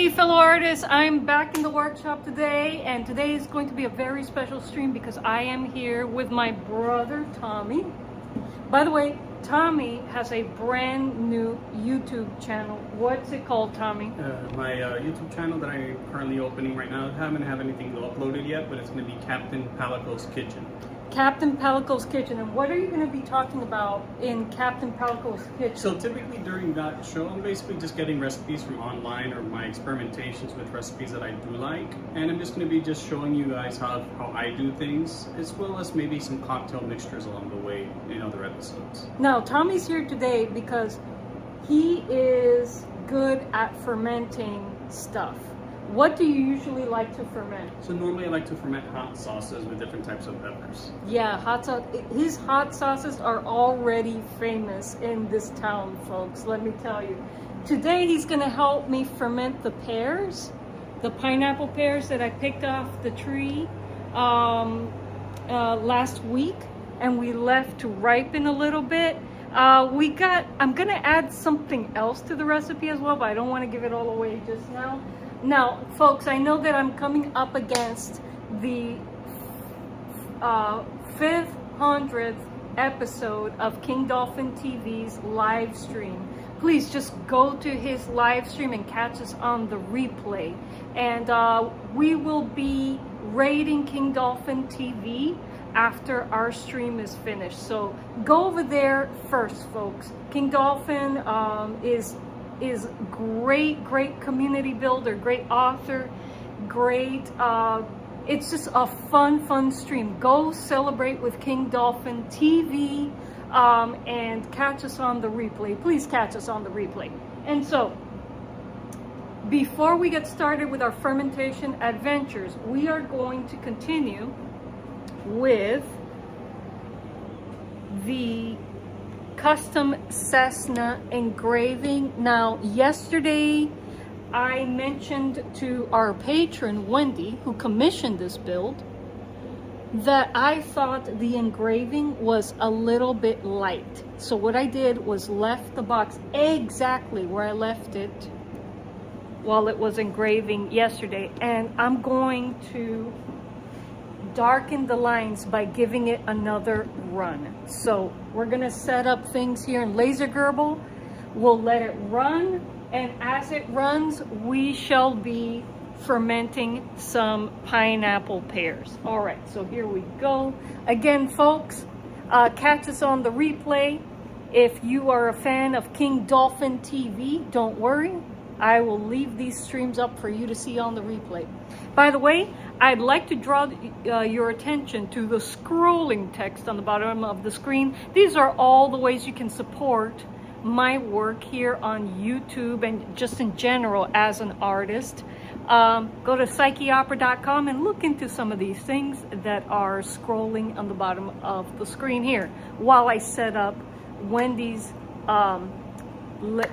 Hey fellow artists, I'm back in the workshop today, and today is going to be a very special stream because I am here with my brother Tommy. By the way, Tommy has a brand new YouTube channel. What's it called, Tommy? My YouTube channel that I'm currently opening right now, I haven't have anything uploaded yet, but it's going to be Captain Palico's Kitchen. Captain Palico's Kitchen. And what are you going to be talking about in Captain Palico's Kitchen? So typically during that show, I'm basically just getting recipes from online or my experimentations with recipes that I do like. And I'm just going to be just showing you guys how I do things, as well as maybe some cocktail mixtures along the way in other episodes. Now, Tommy's here today because he is good at fermenting stuff. What do you usually like to ferment? So normally I like to ferment hot sauces with different types of peppers. Yeah, hot sauce. His hot sauces are already famous in this town, folks. Let me tell you. Today he's going to help me ferment the pears, the pineapple pears that I picked off the tree last week, and we left to ripen a little bit. I'm going to add something else to the recipe as well, but I don't want to give it all away just now. Now, folks, I know that I'm coming up against the 500th episode of King Dolphin TV's live stream. Please just go to his live stream and catch us on the replay. And we will be rating King Dolphin TV after our stream is finished. So go over there first, folks. King Dolphin is great community builder, great author, great, it's just a fun stream. Go celebrate with King Dolphin TV and catch us on the replay. Please catch us on the replay. And so, before we get started with our fermentation adventures, we are going to continue with the custom Cessna engraving. Now, yesterday I mentioned to our patron Wendy, who commissioned this build, that I thought the engraving was a little bit light. So what I did was left the box exactly where I left it while it was engraving yesterday, and I'm going to darken the lines by giving it another run. So we're gonna set up things here in Laser Gerbil. We'll let it run, and as it runs, we shall be fermenting some pineapple pears. All right, so here we go. Again, folks, catch us on the replay. If you are a fan of King Dolphin TV, don't worry. I will leave these streams up for you to see on the replay. By the way, I'd like to draw your attention to the scrolling text on the bottom of the screen. These are all the ways you can support my work here on YouTube and just in general as an artist. Go to psycheopera.com and look into some of these things that are scrolling on the bottom of the screen here while I set up Wendy's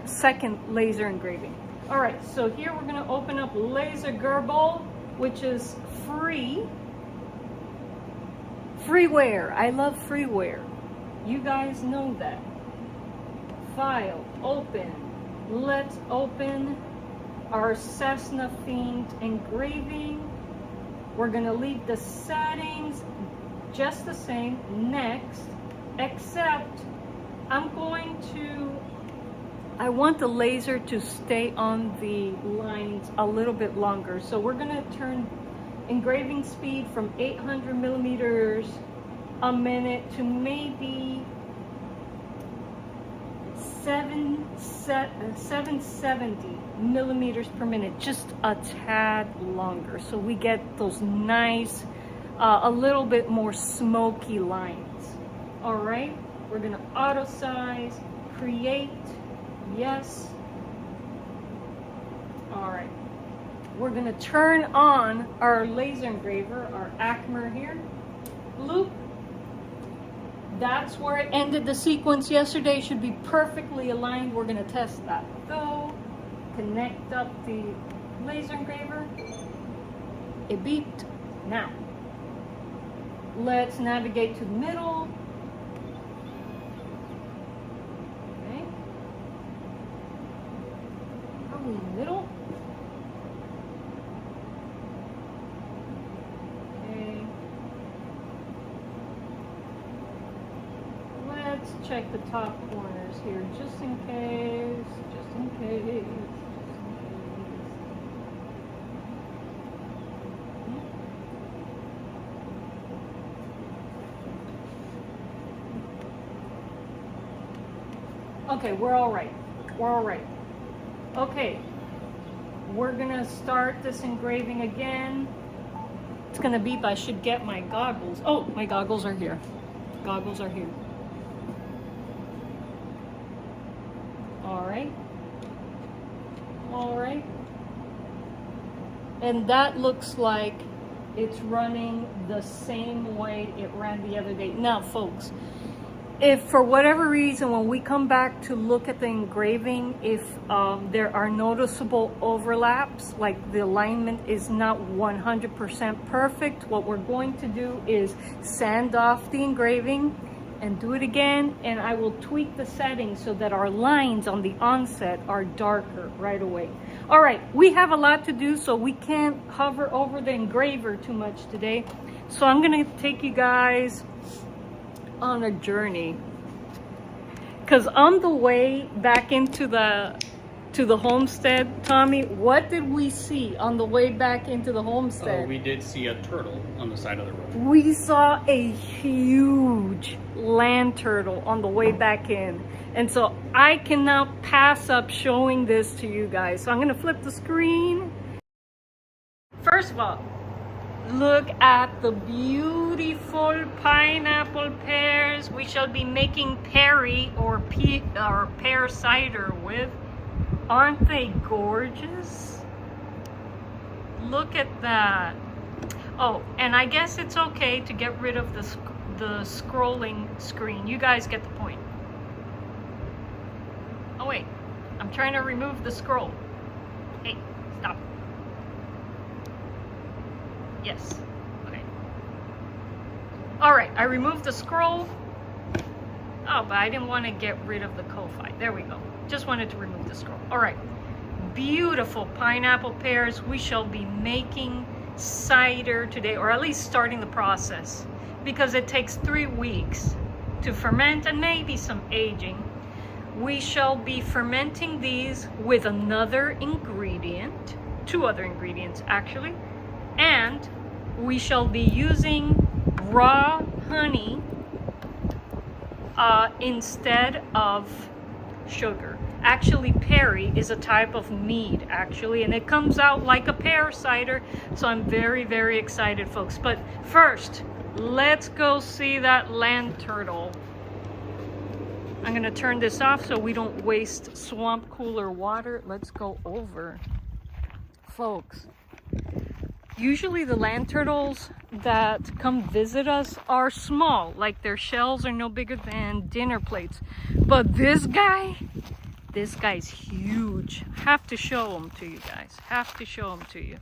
second laser engraving. All right, so here we're going to open up Laser Gerbil, which is freeware. I love freeware. You guys know that. File, open. Let's open our Cessna themed engraving. We're going to leave the settings just the same. Next, except I want the laser to stay on the lines a little bit longer. So we're going to turn engraving speed from 800 millimeters a minute to maybe 770 millimeters per minute, just a tad longer. So we get those nice, a little bit more smoky lines. All right, we're going to auto size, create. Yes. All right. We're going to turn on our laser engraver, our Acmer here. Loop. That's where it ended the sequence yesterday. Should be perfectly aligned. We're going to test that. Go. Connect up the laser engraver. It beeped. Now, let's navigate to the middle. Middle. check the top corners here, just in case, just in case. Okay, we're all right. We're all right. Okay, we're gonna start this engraving again. It's gonna beep. I should get my goggles. Oh, my goggles are here. Goggles are here. All right. All right. And that looks like it's running the same way it ran the other day. Now, folks, if for whatever reason, when we come back to look at the engraving, if there are noticeable overlaps, like the alignment is not 100% perfect, what we're going to do is sand off the engraving and do it again, and I will tweak the settings so that our lines on the onset are darker right away. All right, we have a lot to do, so we can't hover over the engraver too much today. So I'm gonna take you guys on a journey, because on the way back into the homestead, Tommy, what did we see on the way back into the homestead? We did see a turtle on the side of the road. We saw a huge land turtle on the way back in, and so I cannot pass up showing this to you guys. So I'm gonna flip the screen. First of all, look at the beautiful pineapple pears we shall be making perry or pear cider with. Aren't they gorgeous? Look at that. Oh, and I guess it's okay to get rid of the scrolling screen. You guys get the point. Oh wait, I'm trying to remove the scroll. Hey, stop. Yes. Okay. All right, I removed the scroll. Oh, but I didn't want to get rid of the Ko-Fi. There we go. Just wanted to remove the scroll. All right. Beautiful pineapple pears. We shall be making cider today, or at least starting the process, because it takes 3 weeks to ferment and maybe some aging. We shall be fermenting these with another ingredient, 2 other ingredients actually, and we shall be using raw honey instead of sugar. Actually, perry is a type of mead actually, and it comes out like a pear cider, so I'm very, very excited, folks. But first, let's go see that land turtle. I'm gonna turn this off so we don't waste swamp cooler water. Let's go over. Folks, usually the land turtles that come visit us are small, like their shells are no bigger than dinner plates. But this guy's huge. Have to show him to you guys. Have to show him to you.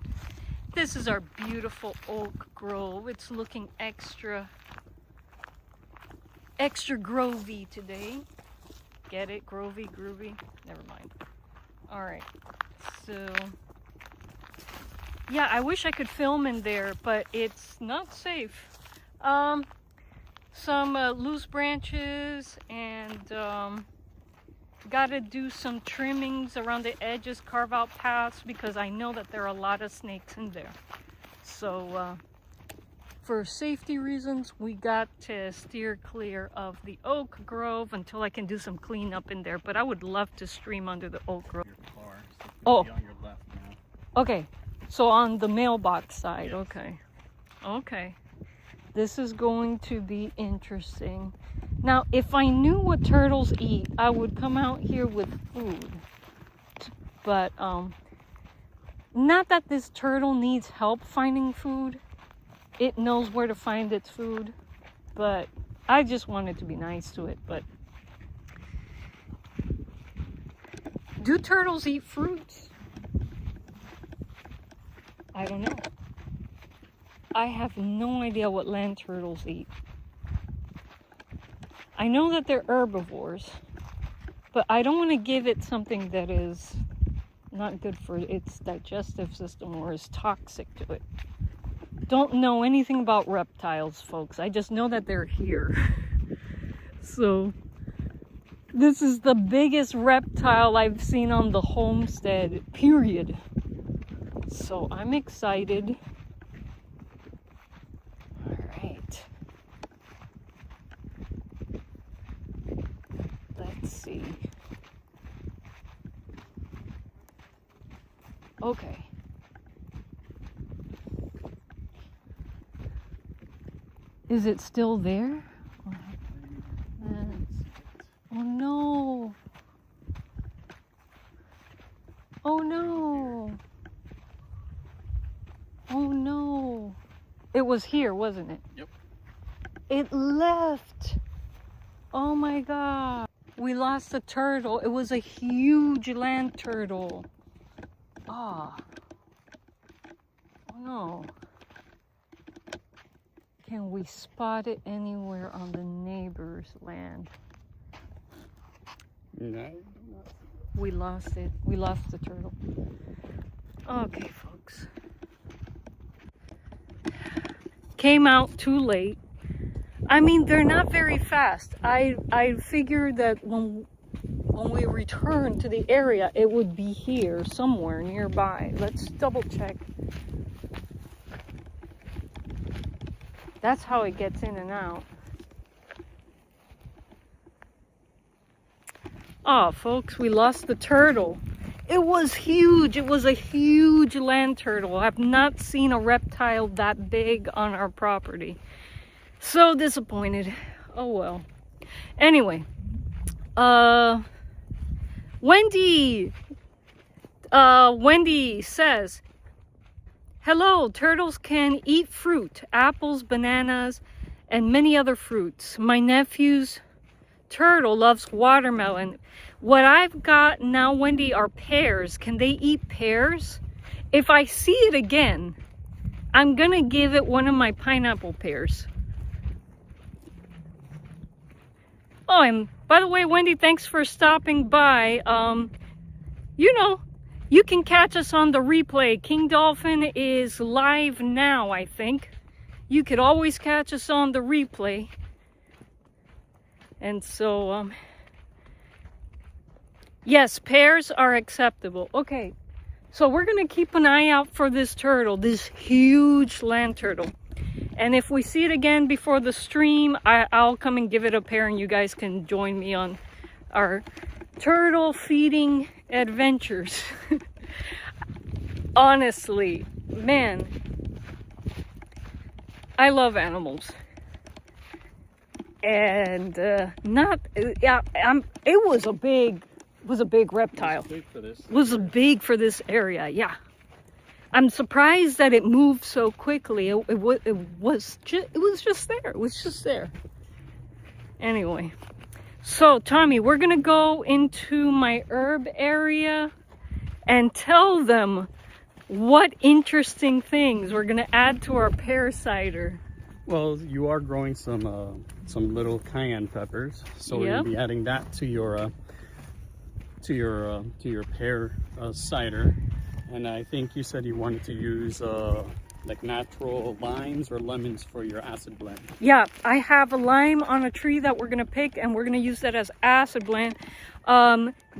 This is our beautiful oak grove. It's looking extra grovey today. Get it? Grovey, groovy? Never mind. All right. So yeah, I wish I could film in there, but it's not safe. Some loose branches, and gotta do some trimmings around the edges, carve out paths, because I know that there are a lot of snakes in there. So for safety reasons, we got to steer clear of the oak grove until I can do some cleanup in there. But I would love to stream under the oak grove. Oh, on your left now. Okay. So on the mailbox side, Yes. Okay. Okay. This is going to be interesting. Now, if I knew what turtles eat, I would come out here with food. But, not that this turtle needs help finding food. It knows where to find its food. But I just wanted to be nice to it. But do turtles eat fruits? I don't know. I have no idea what land turtles eat. I know that they're herbivores, but I don't want to give it something that is not good for its digestive system or is toxic to it. Don't know anything about reptiles, folks. I just know that they're here. So This is the biggest reptile I've seen on the homestead, period. So I'm excited. All right. Let's see. Okay. Is it still there? Oh no. Oh no. Oh no. It was here, wasn't it? Yep. It left. Oh my God. We lost a turtle. It was a huge land turtle. Ah. Oh no. Can we spot it anywhere on the neighbor's land? No. We lost it. We lost the turtle. Okay, folks. Came out too late. I mean, they're not very fast. I figured that when we return to the area, it would be here somewhere nearby. Let's double check. That's how it gets in and out. Oh, folks, we lost the turtle. It was huge. It was a huge land turtle. I've not seen a reptile that big on our property. So disappointed. Oh well. Anyway, Wendy says, hello, turtles can eat fruit, apples, bananas, and many other fruits. My nephew's turtle loves watermelon. What I've got now, Wendy, are pears. Can they eat pears? If I see it again, I'm gonna give it one of my pineapple pears. Oh, and by the way, Wendy, thanks for stopping by. You know, you can catch us on the replay. King Dolphin is live now, I think. You could always catch us on the replay. And so, yes, pears are acceptable. Okay, so we're gonna keep an eye out for this turtle, this huge land turtle. And if we see it again before the stream, I'll come and give it a pear and you guys can join me on our turtle feeding adventures. Honestly, man, I love animals. And it was a big reptile. It was big for this area, yeah. I'm surprised that it moved so quickly. It was just there. It was just there. Anyway, so Tommy, we're gonna go into my herb area and tell them what interesting things we're gonna add to our pear cider. Well, you are growing some little cayenne peppers, so we're gonna be adding that to your pear cider. And I think you said you wanted to use like natural limes or lemons for your acid blend. Yeah, I have a lime on a tree that we're gonna pick, and we're gonna use that as acid blend.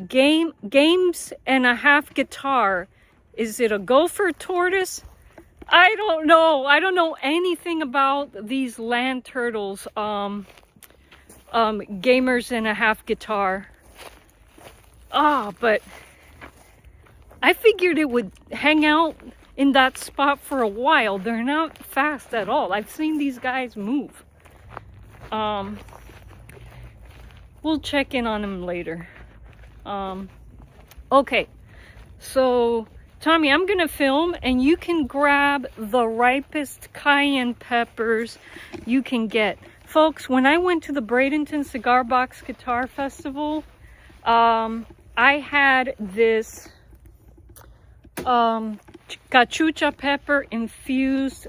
Games and a half guitar. Is it a gopher tortoise? I don't know. I don't know anything about these land turtles. Gamers and a half guitar. But I figured it would hang out in that spot for a while. They're not fast at all. I've seen these guys move. We'll check in on them later. Okay, so Tommy, I'm gonna film and you can grab the ripest cayenne peppers you can get. Folks, when I went to the Bradenton Cigar Box Guitar Festival, I had this cachucha pepper infused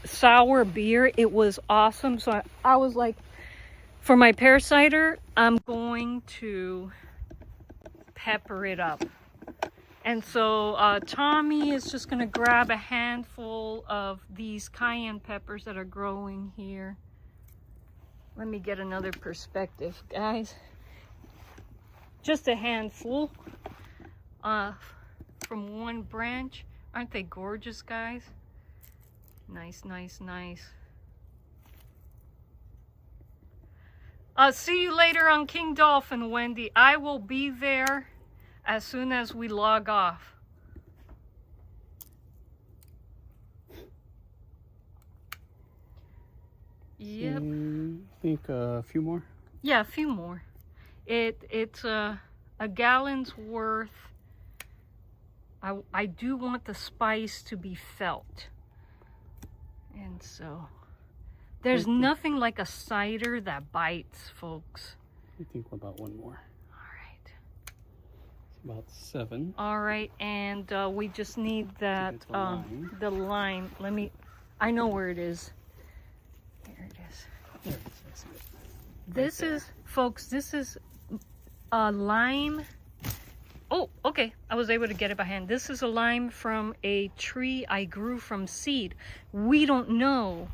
sour beer. It was awesome. So I was like, for my pear cider, I'm going to pepper it up. And so Tommy is just gonna grab a handful of these cayenne peppers that are growing here. Let me get another perspective, guys. just a handful from one branch. Aren't they gorgeous, guys? Nice, nice, nice. See you later on King Dolphin, Wendy. I will be there as soon as we log off. Yep. I think a few more. Yeah, a few more. It's a gallon's worth. I do want the spice to be felt. And so there's nothing like a cider that bites, folks. I think about one more. All right. It's about 7. All right, and we just need that the lime. I know where it is. Here it is. There it is. That's it. This is, folks, this is a lime. Oh, okay. I was able to get it by hand. This is a lime from a tree I grew from seed. We don't know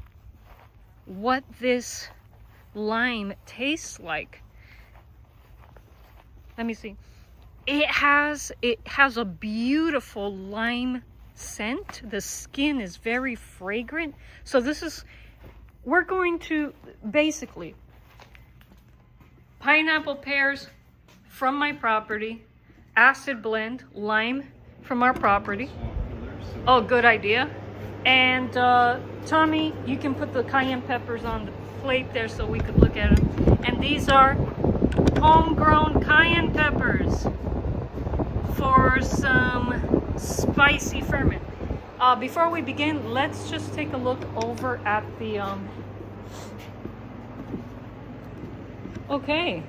what this lime tastes like. Let me see. It has a beautiful lime scent. The skin is very fragrant. So we're going to basically pineapple pears from my property, acid blend, lime from our property. Oh, good idea. And Tommy, you can put the cayenne peppers on the plate there so we could look at them. And these are homegrown cayenne peppers for some spicy ferment. Before we begin, let's just take a look over at the okay.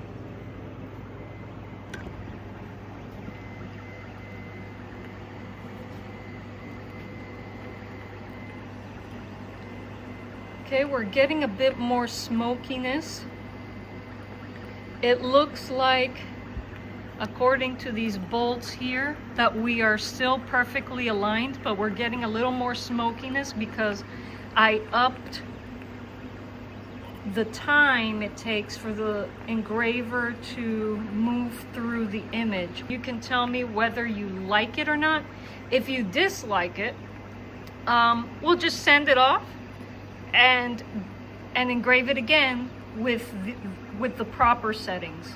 Okay, we're getting a bit more smokiness. It looks like, according to these bolts here, that we are still perfectly aligned, but we're getting a little more smokiness because I upped the time it takes for the engraver to move through the image. You can tell me whether you like it or not. If you dislike it, we'll just send it off and engrave it again with the proper settings.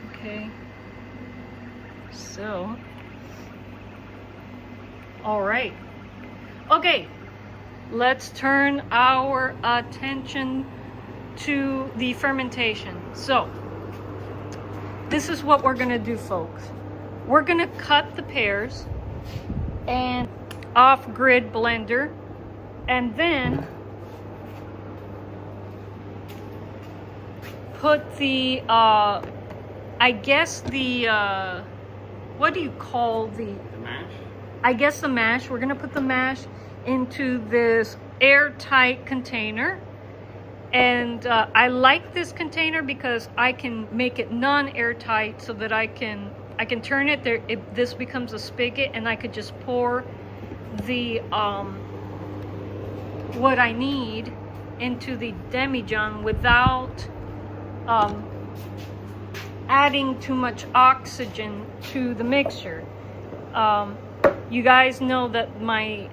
Okay, so all right, okay, let's turn our attention to the fermentation. So this is what we're gonna do, folks. We're gonna cut the pears and off-grid blender, and then put the I guess the what do you call the mash? I guess the mash. We're gonna put the mash into this airtight container, and I like this container because I can make it non-airtight so that I can turn it there. This becomes a spigot, and I could just pour the what I need into the demijohn without adding too much oxygen to the mixture. You guys know that my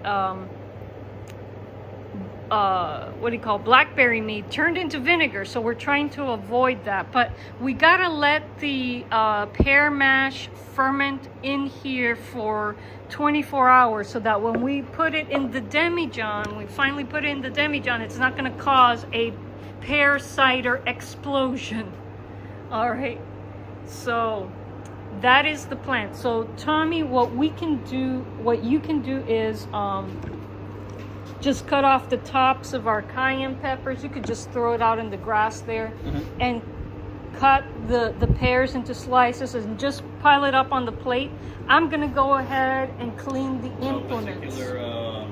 what do you call, blackberry mead turned into vinegar, so we're trying to avoid that. But we gotta let the pear mash ferment in here for 24 hours so that when we put it in the demijohn, we finally put it in the demijohn, it's not gonna cause a pear cider explosion. All right, so that is the plan. So Tommy, what you can do is just cut off the tops of our cayenne peppers. You could just throw it out in the grass there, and cut the pears into slices and just pile it up on the plate. I'm gonna go ahead and clean the implements. Particular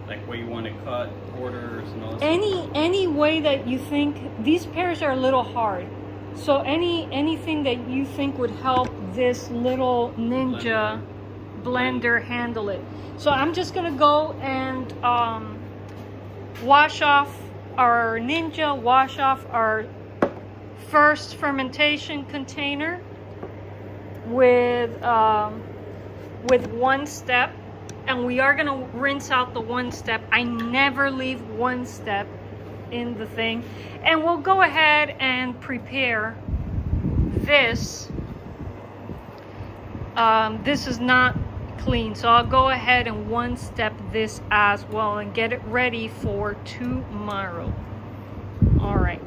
like where you want to cut, borders and all that. Any way that you think. These pears are a little hard, so anything that you think would help this little ninja blender handle it. So I'm just gonna go and wash off our ninja, wash off our first fermentation container, with one step, and we are gonna rinse out the one step. I never leave one step in the thing. And we'll go ahead and prepare this. This is not clean, so I'll go ahead and one step this as well and get it ready for tomorrow. All right,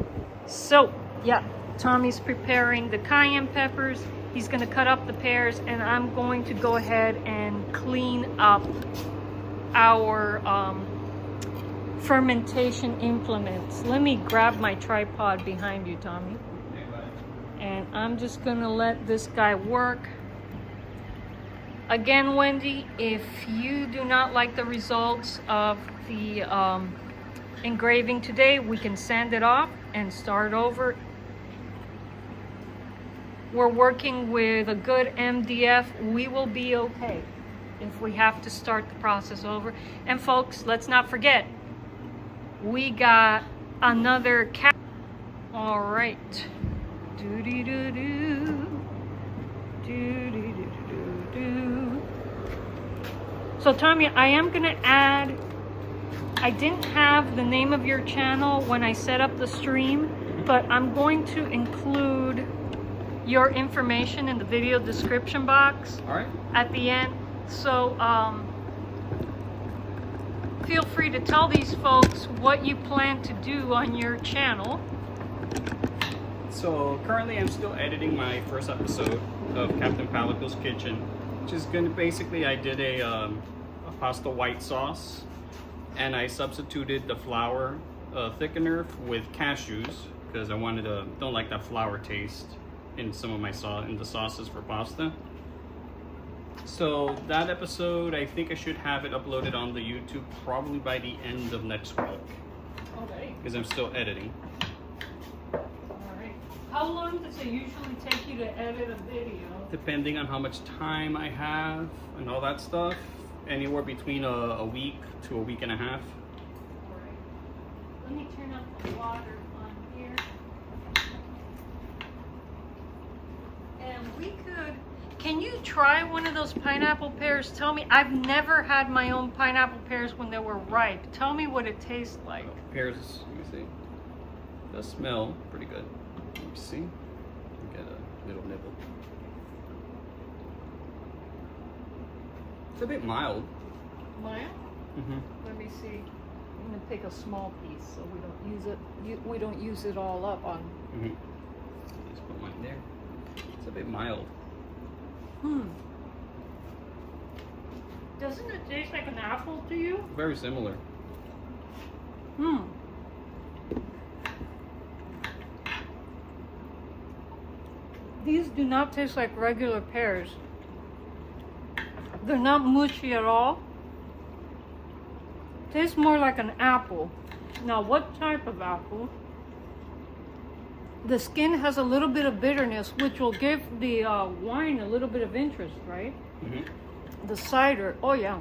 so yeah, Tommy's preparing the cayenne peppers. He's gonna cut up the pears, and I'm going to go ahead and clean up our fermentation implements. Let me grab my tripod behind you, Tommy. And I'm just gonna let this guy work. Again, Wendy, if you do not like the results of the engraving today, we can sand it off and start over. We're working with a good MDF. We will be okay if we have to start the process over. And folks, let's not forget, we got another cat. All right. Do-dee-doo-doo. Do-dee-doo-doo-doo. So Tommy, I am gonna add, I didn't have the name of your channel when I set up the stream, but I'm going to include your information in the video description box. All right. At the end. So feel free to tell these folks what you plan to do on your channel. So currently I'm still editing my first episode of Captain Palico's Kitchen, which is gonna basically, I did a pasta white sauce, and I substituted the flour thickener with cashews because I don't like that flour taste in some of my in the sauces for pasta. So that episode, I think I should have it uploaded on the YouTube probably by the end of next week. Okay. Because I'm still editing. Alright. How long does it usually take you to edit a video? Depending on how much time I have and all that stuff. Anywhere between a week to a week and a half. Alright. Let me turn up the water on here. And we could... Can you try one of those pineapple pears? Tell me, I've never had my own pineapple pears when they were ripe. Tell me what it tastes like. Pears, let me see. Does smell pretty good. Let me see. Get a little nibble. It's a bit mild. Mild? Mm-hmm. Let me see. I'm gonna take a small piece so we don't use it. We don't use it all up on. Mm-hmm. Just put mine there. It's a bit mild. Doesn't it taste like an apple to you? Very similar. These do not taste like regular pears. They're not mushy at all. Tastes more like an apple. Now, what type of apple? The skin has a little bit of bitterness, which will give the wine a little bit of interest, right? Mm-hmm. The cider, oh yeah.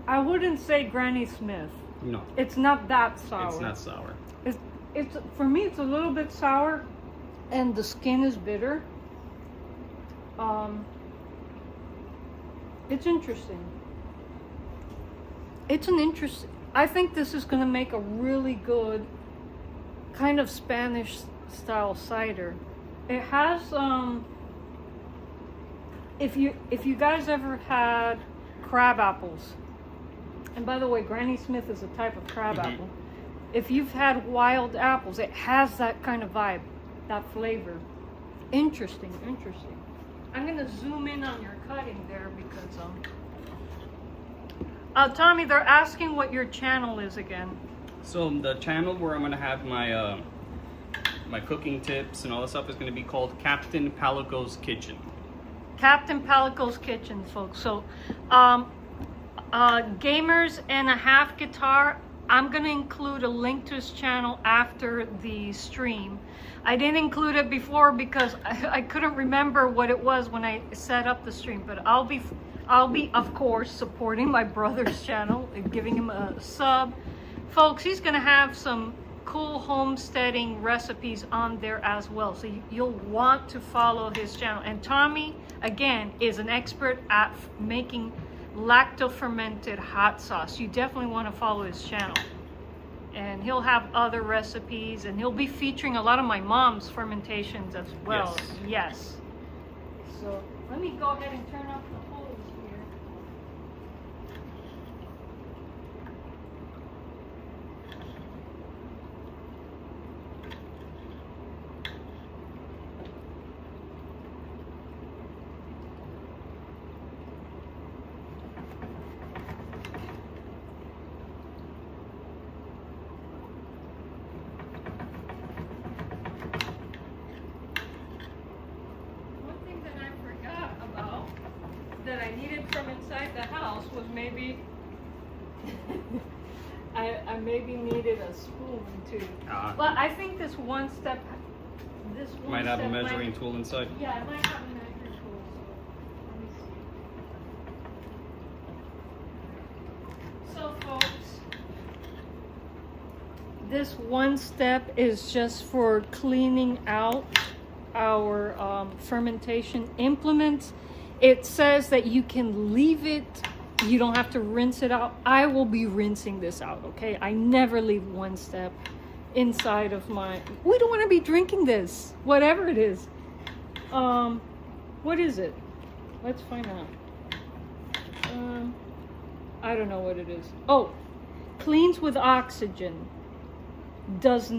I wouldn't say Granny Smith. No. It's not that sour. It's not sour. It's for me, it's a little bit sour, and the skin is bitter. It's interesting. It's an interesting. I think this is going to make a really good kind of Spanish style cider. It has if you guys ever had crab apples, and by the way, Granny Smith is a type of crab apple. If you've had wild apples, it has that kind of vibe, that flavor. Interesting. I'm going to zoom in on your cutting there because Tommy, they're asking what your channel is again. So the channel where I'm gonna have my my cooking tips and all that stuff is gonna be called Captain Palico's Kitchen. Captain Palico's Kitchen, folks. So, Gamers and a Half Guitar, I'm gonna include a link to his channel after the stream. I didn't include it before because I couldn't remember what it was when I set up the stream, but I'll be of course supporting my brother's channel and giving him a sub. Folks, he's gonna have some cool homesteading recipes on there as well. So you'll want to follow his channel. And Tommy, again, is an expert at making lacto-fermented hot sauce. You definitely want to follow his channel. And he'll have other recipes, and he'll be featuring a lot of my mom's fermentations as well. Yes. So let me go ahead and turn off the hose here. That I needed from inside the house was maybe I maybe needed a spoon too. Well, I think this one step might have a measuring tool inside. Yeah, it might have a measuring tool. So let me see. So folks, this one step is just for cleaning out our fermentation implements. It says that you can leave it, you don't have to rinse it out. I will be rinsing this out, okay? I never leave one step inside of my, we don't want to be drinking this, whatever it is. What is it? Let's find out. I don't know what it is. Oh, cleans with oxygen. Does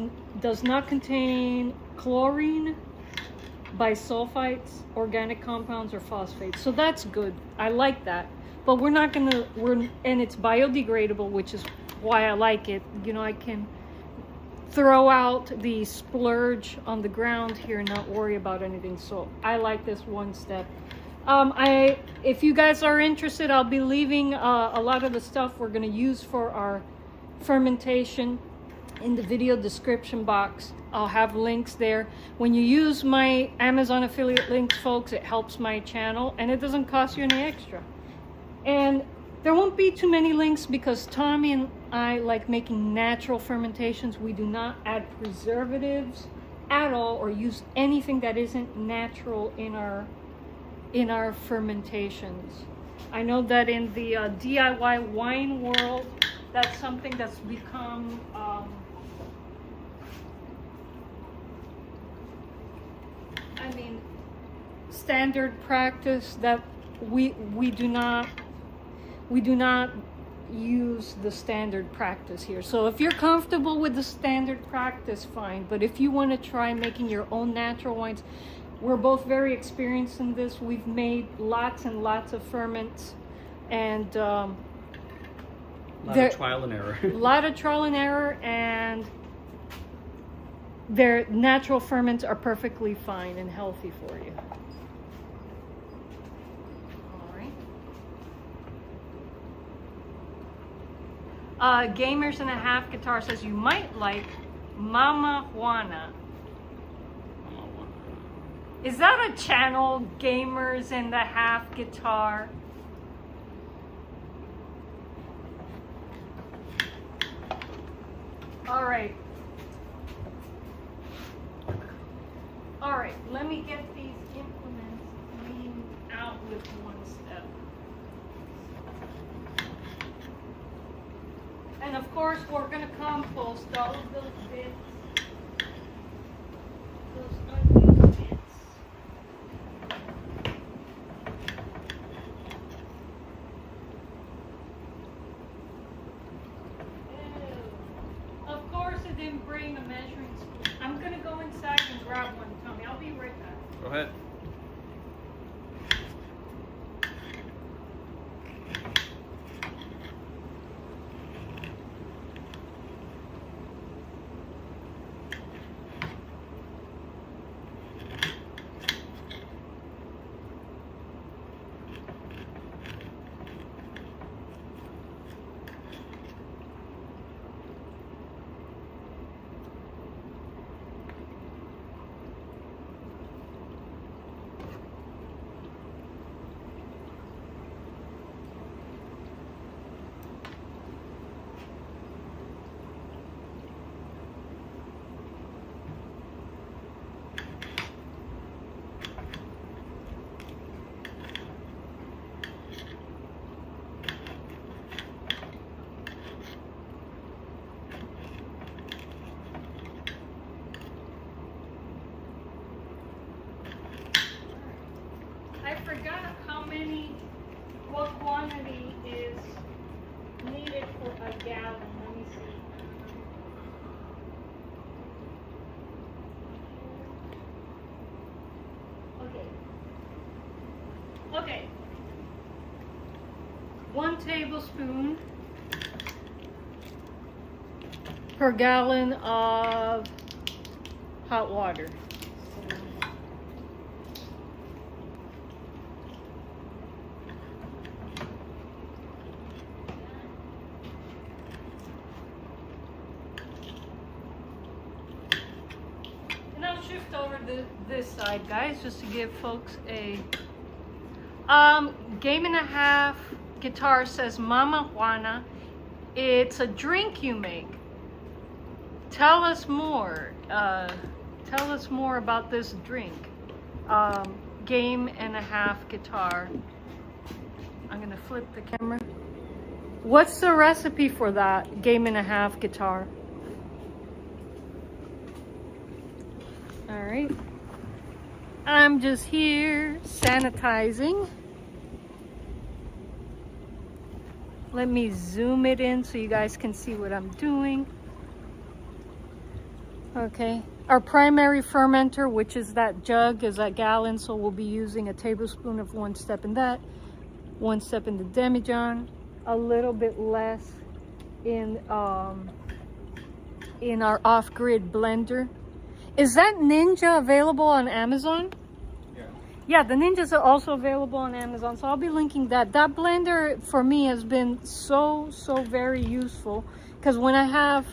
not contain chlorine, bisulfites, organic compounds, or phosphates. So that's good. I like that. But we're not gonna, and it's biodegradable, which is why I like it. You know, I can throw out the splurge on the ground here and not worry about anything. So I like this one step. If you guys are interested, I'll be leaving a lot of the stuff we're gonna use for our fermentation in the video description box. I'll have links there. When you use my Amazon affiliate links, folks, it helps my channel and it doesn't cost you any extra. And there won't be too many links because Tommy and I like making natural fermentations. We do not add preservatives at all or use anything that isn't natural in our fermentations. I know that in the DIY wine world, that's something that's become standard practice, that we do not use the standard practice here. So if you're comfortable with the standard practice, fine. But if you want to try making your own natural wines, we're both very experienced in this. We've made lots and lots of ferments, and a lot of trial and error. A lot of trial and error, and their natural ferments are perfectly fine and healthy for you. Gamers and a Half Guitar says you might like Mama Juana. Is that a channel, Gamers and the Half Guitar? All right. All right, let me get these implements cleaned out with one step. And of course, we're going to compost all of those bits, those unused bits. Ew. Of course, I didn't bring a measuring spoon. I'm going to go inside and grab one, Tommy. I'll be right back. Go ahead. I forgot what quantity is needed for a gallon. Let me see. Okay. 1 tablespoon per gallon of hot water. And I'll shift over this side, guys, just to give folks a game and a half. Guitar says Mama Juana. It's a drink you make. Tell us more. Tell us more about this drink. Game and a half guitar. I'm gonna flip the camera. What's the recipe for that game and a half guitar? All right. I'm just here sanitizing. Let me zoom it in so you guys can see what I'm doing. Okay, our primary fermenter, which is that jug, is a gallon, so we'll be using a tablespoon of 1 step in that, 1 step in the demijohn, a little bit less in our off-grid blender. Is that Ninja available on Amazon? Yeah, the Ninjas are also available on Amazon, so I'll be linking that. That blender for me has been so very useful, because when I have,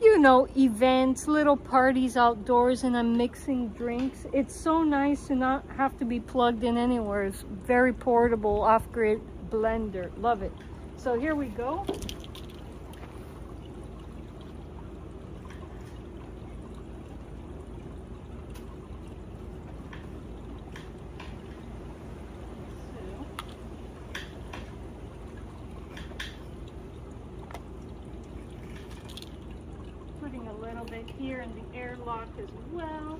you know, events, little parties outdoors, and I'm mixing drinks, it's so nice to not have to be plugged in anywhere. It's very portable, off-grid blender. Love it. So here we go. Putting a little bit here in the airlock as well.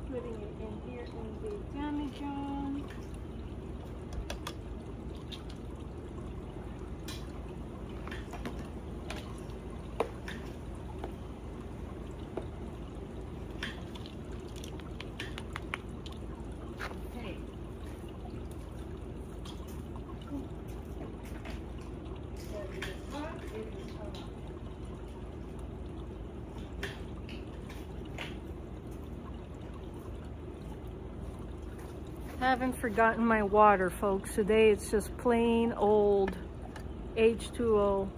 Putting it in here in the demijohn. Okay. Haven't forgotten my water, folks. Today it's just plain old H2O.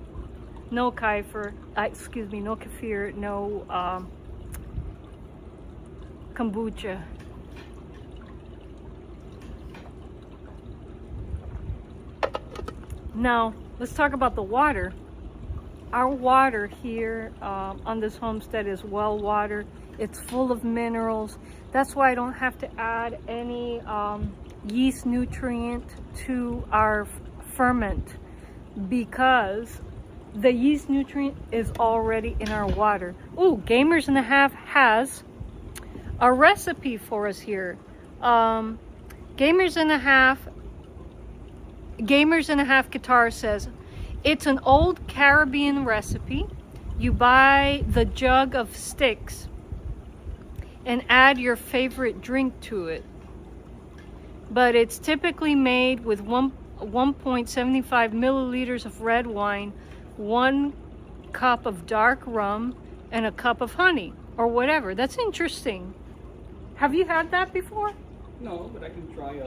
No kefir, no kefir, no kombucha. Now, let's talk about the water. Our water here on this homestead is well water. It's full of minerals. That's why I don't have to add any yeast nutrient to our ferment, because the yeast nutrient is already in our water. Ooh, Gamers and a Half has a recipe for us here. Gamers and a Half Guitar says, it's an old Caribbean recipe. You buy the jug of sticks and add your favorite drink to it. But it's typically made with 1.75 milliliters of red wine, 1 cup of dark rum, and a cup of honey, or whatever. That's interesting. Have you had that before? No, but I can try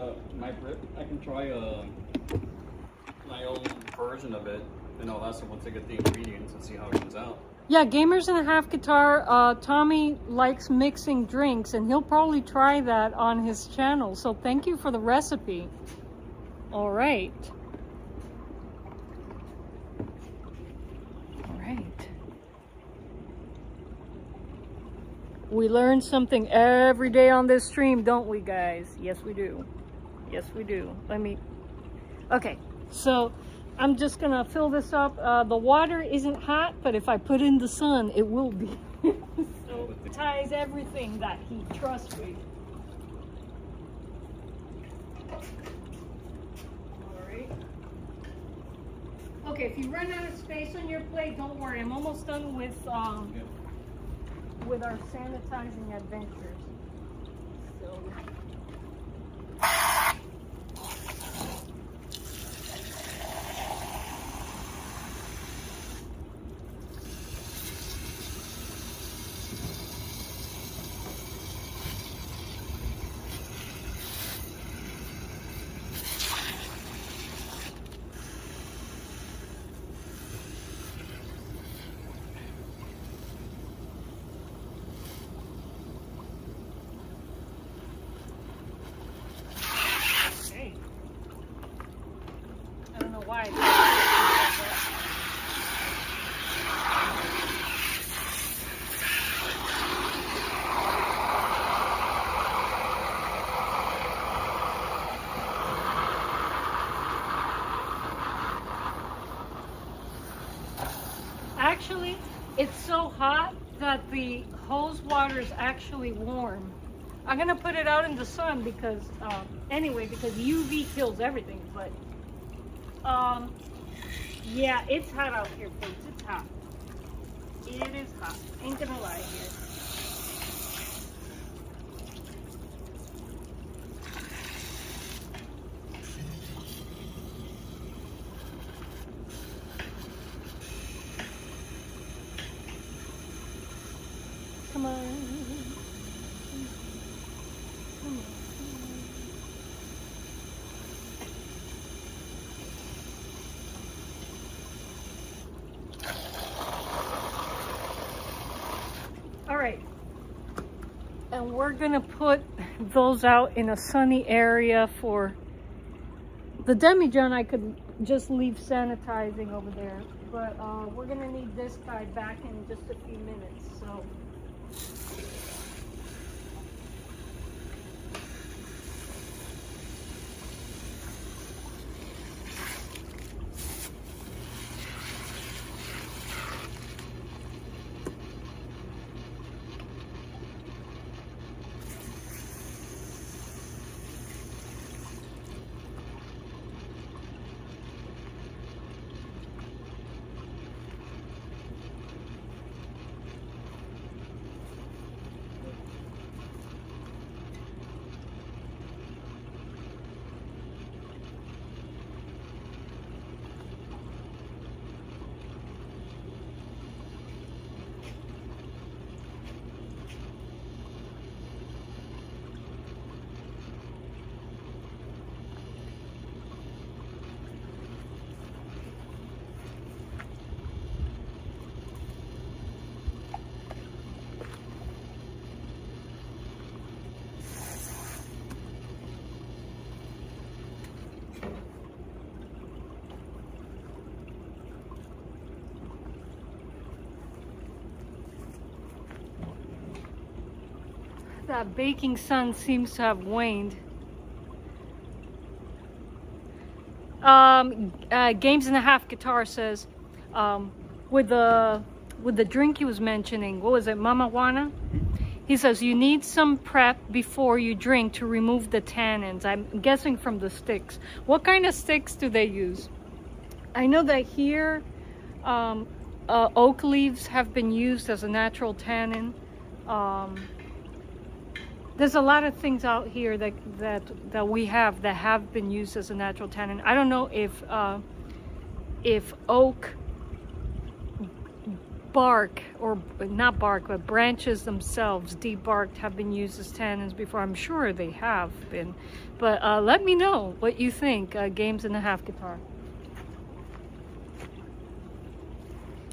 my own version of it, and I'll ask them once I get the ingredients and see how it comes out. Yeah, Gamers and a Half Guitar, Tommy likes mixing drinks, and he'll probably try that on his channel. So thank you for the recipe. All right. All right. We learn something every day on this stream, don't we, guys? Yes, we do. Yes, we do. Okay, so I'm just gonna fill this up. The water isn't hot, but if I put it in the sun, it will be. So it ties everything, that heat, trust me. Okay, if you run out of space on your plate, don't worry. I'm almost done with our sanitizing adventures. So. I don't know why. Actually, it's so hot that the hose water is actually warm. I'm gonna put it out in the sun because, anyway, because UV kills everything. But, yeah, it's hot out here, folks. It's hot. It is hot. Ain't gonna lie here. Come on. Come on. All right. And we're gonna put those out in a sunny area for the demijohn. I could just leave sanitizing over there, but we're gonna need this guy back in just a few minutes. So. That baking sun seems to have waned. Games and a Half Guitar says, with the drink he was mentioning, what was it, Mama Juana? He says you need some prep before you drink to remove the tannins. I'm guessing from the sticks. What kind of sticks do they use? I know that here oak leaves have been used as a natural tannin. There's a lot of things out here that we have that have been used as a natural tannin. I don't know if oak bark, or not bark, but branches themselves, debarked, have been used as tannins before. I'm sure they have been. But let me know what you think, Games and a Half Guitar.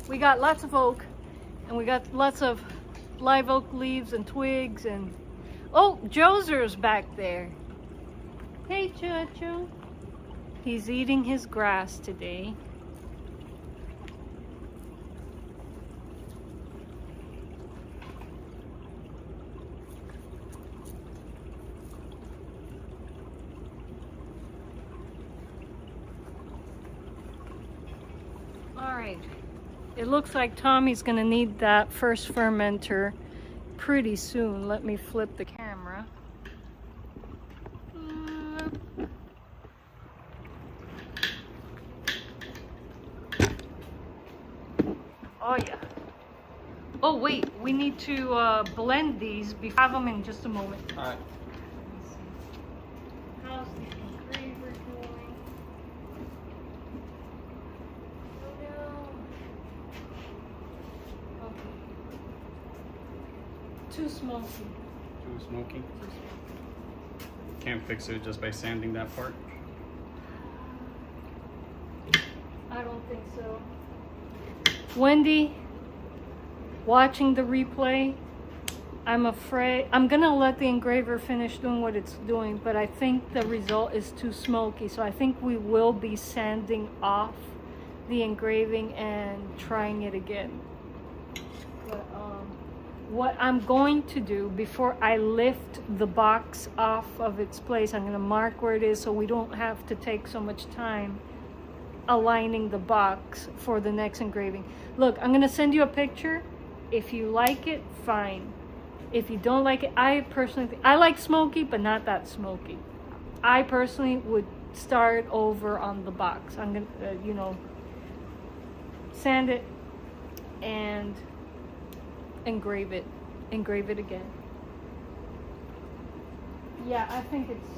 We got lots of oak, and we got lots of live oak leaves and twigs, and oh, Jozer's back there. Hey, Jojo. He's eating his grass today. All right. It looks like Tommy's gonna need that first fermenter pretty soon. Let me flip the camera. Oh yeah. Oh wait, we need to blend these. Have them in just a moment. All right. How's the engraver doing? Oh no. Okay. Too smoky. Too smoky. Can't fix it just by sanding that part. I don't think so. Wendy, watching the replay, I'm afraid I'm gonna let the engraver finish doing what it's doing, but I think the result is too smoky, so I think we will be sanding off the engraving and trying it again. But what I'm going to do before I lift the box off of its place, I'm gonna mark where it is so we don't have to take so much time aligning the box for the next engraving. Look, I'm gonna send you a picture. If you like it, fine. If you don't like it, I personally think, I like smoky, but not that smoky. I personally would start over on the box. I'm gonna, you know, sand it and engrave it again. Yeah, I think it's,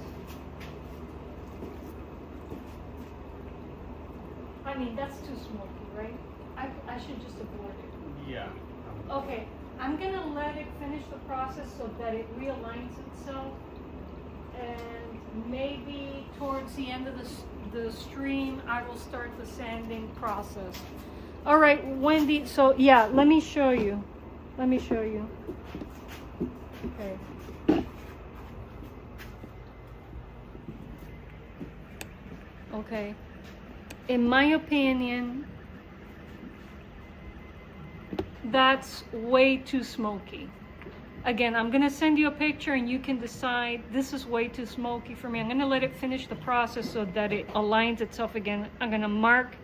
I mean, that's too smoky, right? I should just avoid it. Yeah. Okay, I'm gonna let it finish the process so that it realigns itself, and maybe towards the end of the stream I will start the sanding process. All right, Wendy, so yeah, let me show you. Okay. Okay. In my opinion, that's way too smoky. Again, I'm gonna send you a picture and you can decide. This is way too smoky for me. I'm gonna let it finish the process so that it aligns itself again. I'm gonna mark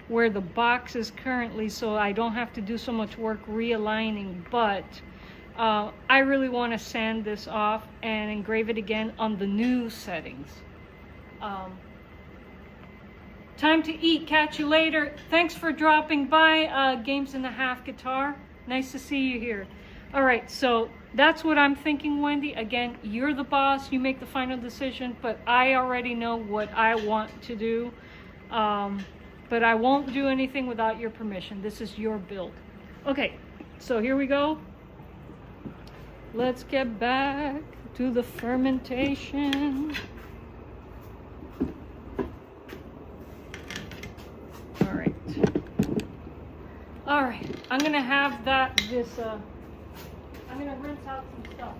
where the box is currently so I don't have to do so much work realigning, but I really want to sand this off and engrave it again on the new settings. Time to eat. Catch you later. Thanks for dropping by, Games and a Half Guitar. Nice to see you here. All right, so that's what I'm thinking, Wendy. Again, you're the boss. You make the final decision, but I already know what I want to do. But I won't do anything without your permission. This is your build. Okay, so here we go. Let's get back to the fermentation. All right, I'm gonna have I'm gonna rinse out some stuff.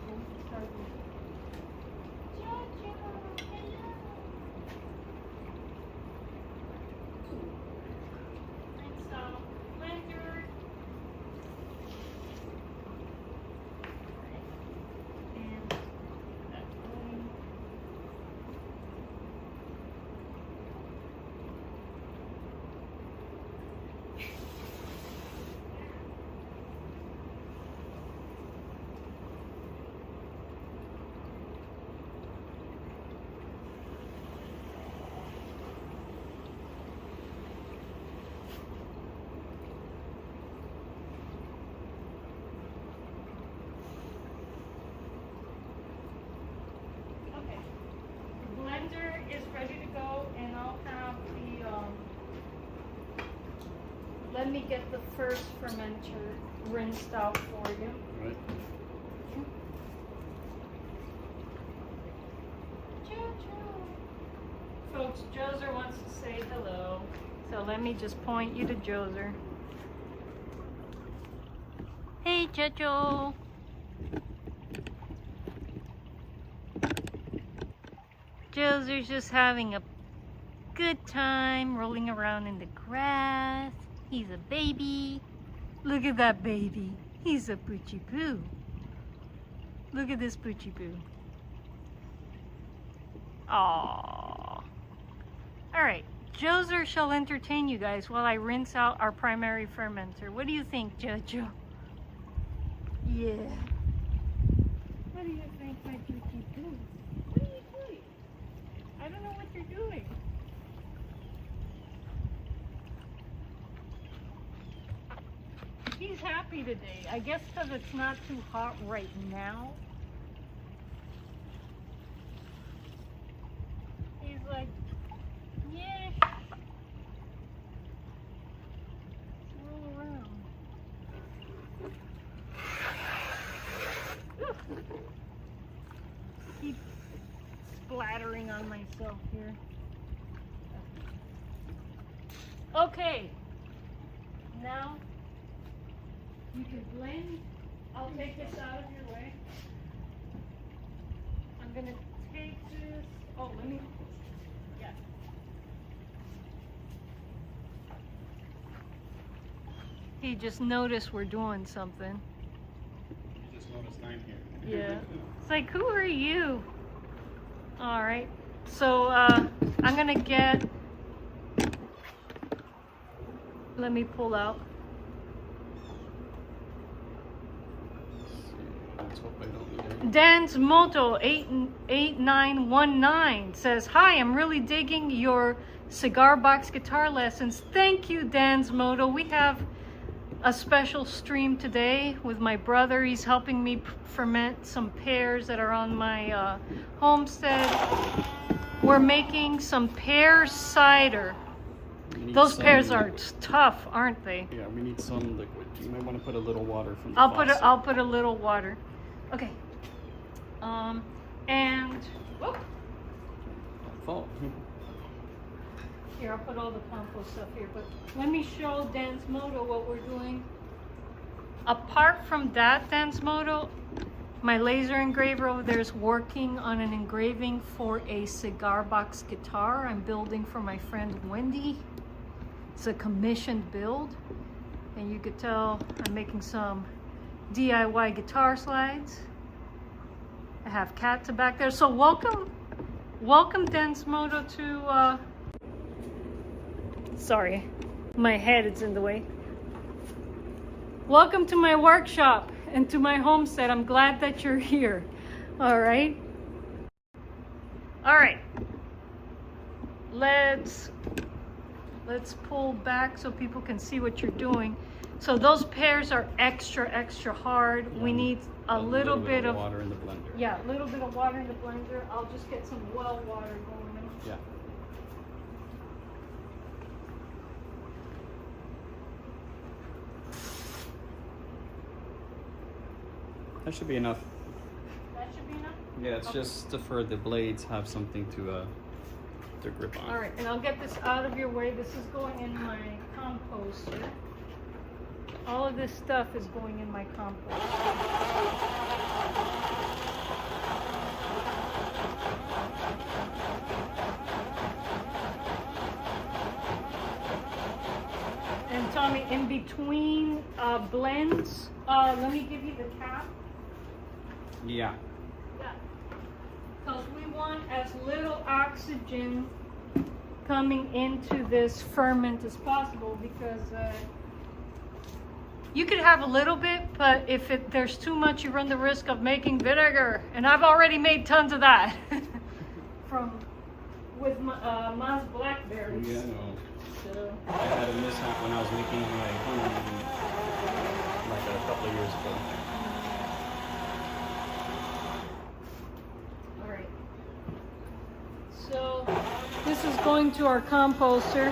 Rinse out blender. And that going. Ready to go, and I'll have the let me get the first fermenter rinsed out for you. Right. Folks, Joser wants to say hello, so let me just point you to Joser. Hey, Jojo. Joser's just having a good time rolling around in the grass. He's a baby. Look at that baby. He's a poochie poo. Look at this poochie poo. Aww. Alright, Joser shall entertain you guys while I rinse out our primary fermenter. What do you think, Jojo? Yeah. What do you think, my poochie poo? What are you doing? I don't know what you're doing. happy today. I guess because it's not too hot right now. He's like, yeah. Roll around. Keep splattering on myself here. Okay. Now you can blend. I'll take this out of your way. I'm gonna take this. Oh, let me. Yeah. He just noticed we're doing something. You just noticed I'm here. Yeah. It's like, who are you? All right. So I'm gonna get. Let me pull out. Let's hope I don't need it. Dan's Moto 8919 says, hi, I'm really digging your cigar box guitar lessons. Thank you, Dan's Moto. We have a special stream today with my brother. He's helping me ferment some pears that are on my homestead. We're making some pear cider. Those pears are tough, aren't they? Yeah, we need some liquid. You might want to put a little water from the I'll faucet. put a little water. Okay. And oh, Fall. here, I'll put all the compost stuff here, but let me show Dan's Moto what we're doing. Apart from that, Dan's Moto, my laser engraver over there is working on an engraving for a cigar box guitar I'm building for my friend Wendy. It's a commissioned build, and you could tell I'm making some DIY guitar slides. I have cats back there. So welcome Dan's Moto to, sorry, my head is in the way. Welcome to my workshop and to my homestead. I'm glad that you're here. All right. All right. Let's pull back so people can see what you're doing. So those pears are extra hard. We need a little bit of water in the blender. Yeah, a little bit of water in the blender. I'll just get some well water going in. Yeah. That should be enough. That should be enough? Yeah, it's Okay. just for the blades have something to grip on. All right, and I'll get this out of your way. This is going in my composter. All of this stuff is going in my composter. And Tommy, in between blends, let me give you the cap. Yeah. Yeah. Because we want as little oxygen coming into this ferment as possible, because you could have a little bit, but if there's too much, you run the risk of making vinegar. And I've already made tons of that with Ma's blackberries. Yeah, I know. So. I had a mishap when I was making my honey like a couple of years ago. All right. So this is going to our composter.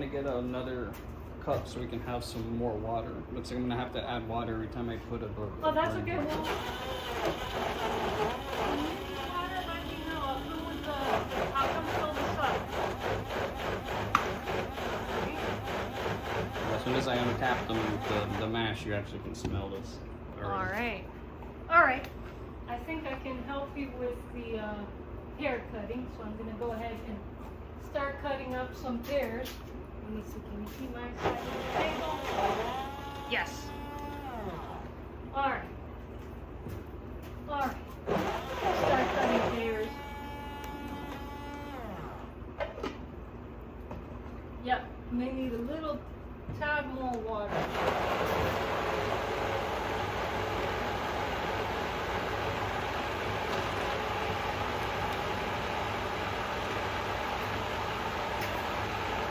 gonna get another cup so we can have some more water. Looks like I'm gonna have to add water every time I put a book. Oh, that's a good one. Water, let me know. I'll come with I'll come fill this up. As soon as I untap them with the mash, you actually can smell this. Alright. Alright. I think I can help you with the pear cutting, so I'm going to go ahead and start cutting up some pears. Let me see, can you see my side of the table? Yes. Alright. Alright. Start cutting pears. Yep, may need a little tad more water.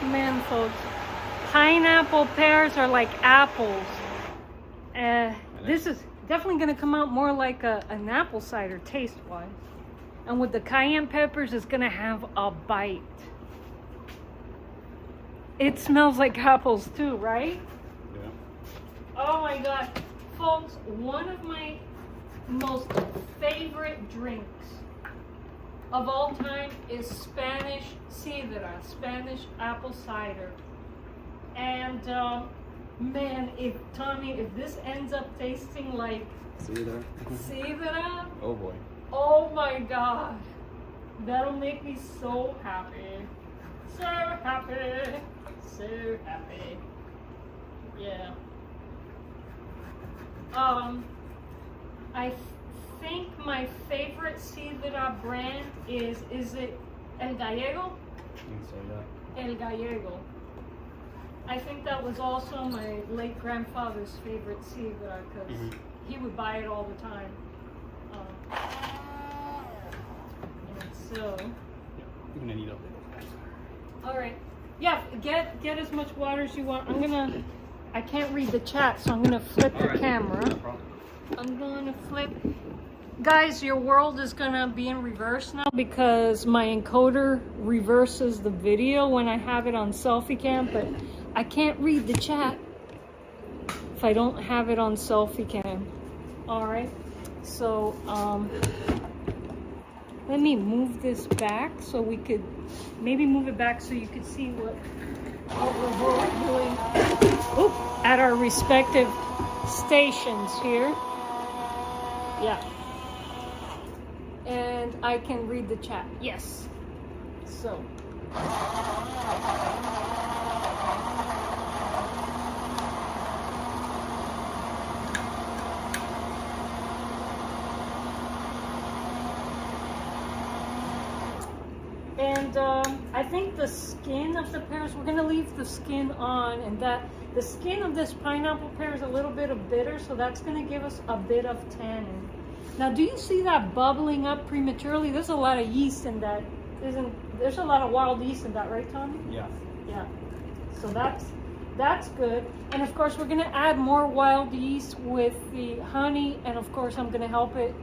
Man, folks, pineapple pears are like apples. This is definitely going to come out more like an apple cider taste-wise. And with the cayenne peppers, it's going to have a bite. It smells like apples too, right? Yeah. Oh my God. Folks, one of my most favorite drinks of all time is Spanish Cider, Spanish apple cider. And man, if this ends up tasting like Cider. Cider, Oh boy. oh my God, that'll make me so happy. So happy. So happy. Yeah. I think my favorite Cider brand is it El Gallego? So yeah. El Gallego. I think that was also my late grandfather's favorite cigar because he would buy it all the time. And so. Yeah, you're gonna need a little. All right. Yeah, get as much water as you want. I can't read the chat, so I'm gonna flip the camera. No problem. I'm gonna flip. Guys, your world is gonna be in reverse now because my encoder reverses the video when I have it on selfie cam, but I can't read the chat if I don't have it on selfie cam. All right, so let me move this back so we could maybe move it back so you could see what we're doing at our respective stations here. Yeah. And I can read the chat. Yes. So. And I think the skin of the pears, we're going to leave the skin on, and that the skin of this pineapple pear is a little bit of bitter, so that's going to give us a bit of tannin. Now, do you see that bubbling up prematurely? There's a lot of yeast in that. There's a lot of wild yeast in that, right, Tommy? Yeah. Yeah. So that's good. And of course, we're going to add more wild yeast with the honey, and of course, I'm going to help it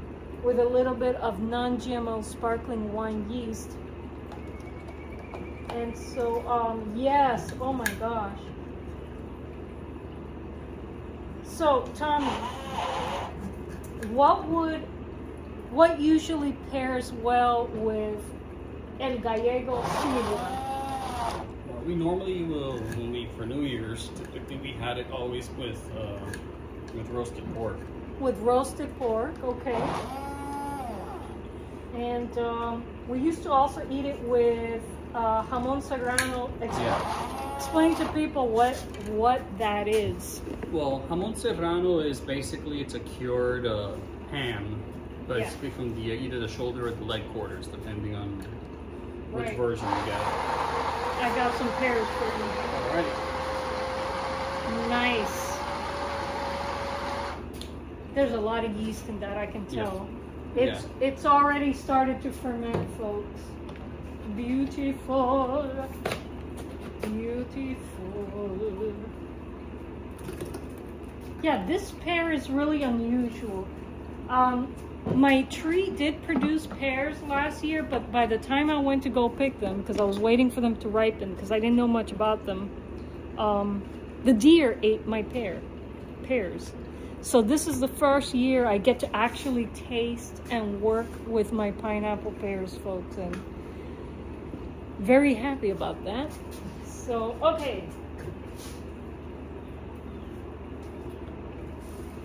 with a little bit of non-GMO sparkling wine yeast. And so, yes, oh my gosh. So, Tommy, what usually pairs well with El Gallego Cider? Well, we normally will, for New Year's, typically we had it always with roasted pork. With roasted pork, okay. And we used to also eat it with jamón serrano. Explain to people what that is. Well, jamón serrano is basically, it's a cured ham, basically from either the shoulder or the leg quarters, depending on which version you get. I got some pears for you. Alright. Nice. There's a lot of yeast in that, I can tell. Yes. It's already started to ferment, folks. Beautiful. Beautiful. Yeah, this pear is really unusual. My tree did produce pears last year, but by the time I went to go pick them, because I was waiting for them to ripen, because I didn't know much about them, the deer ate my pears. So this is the first year I get to actually taste and work with my pineapple pears, folks, and very happy about that. So, okay.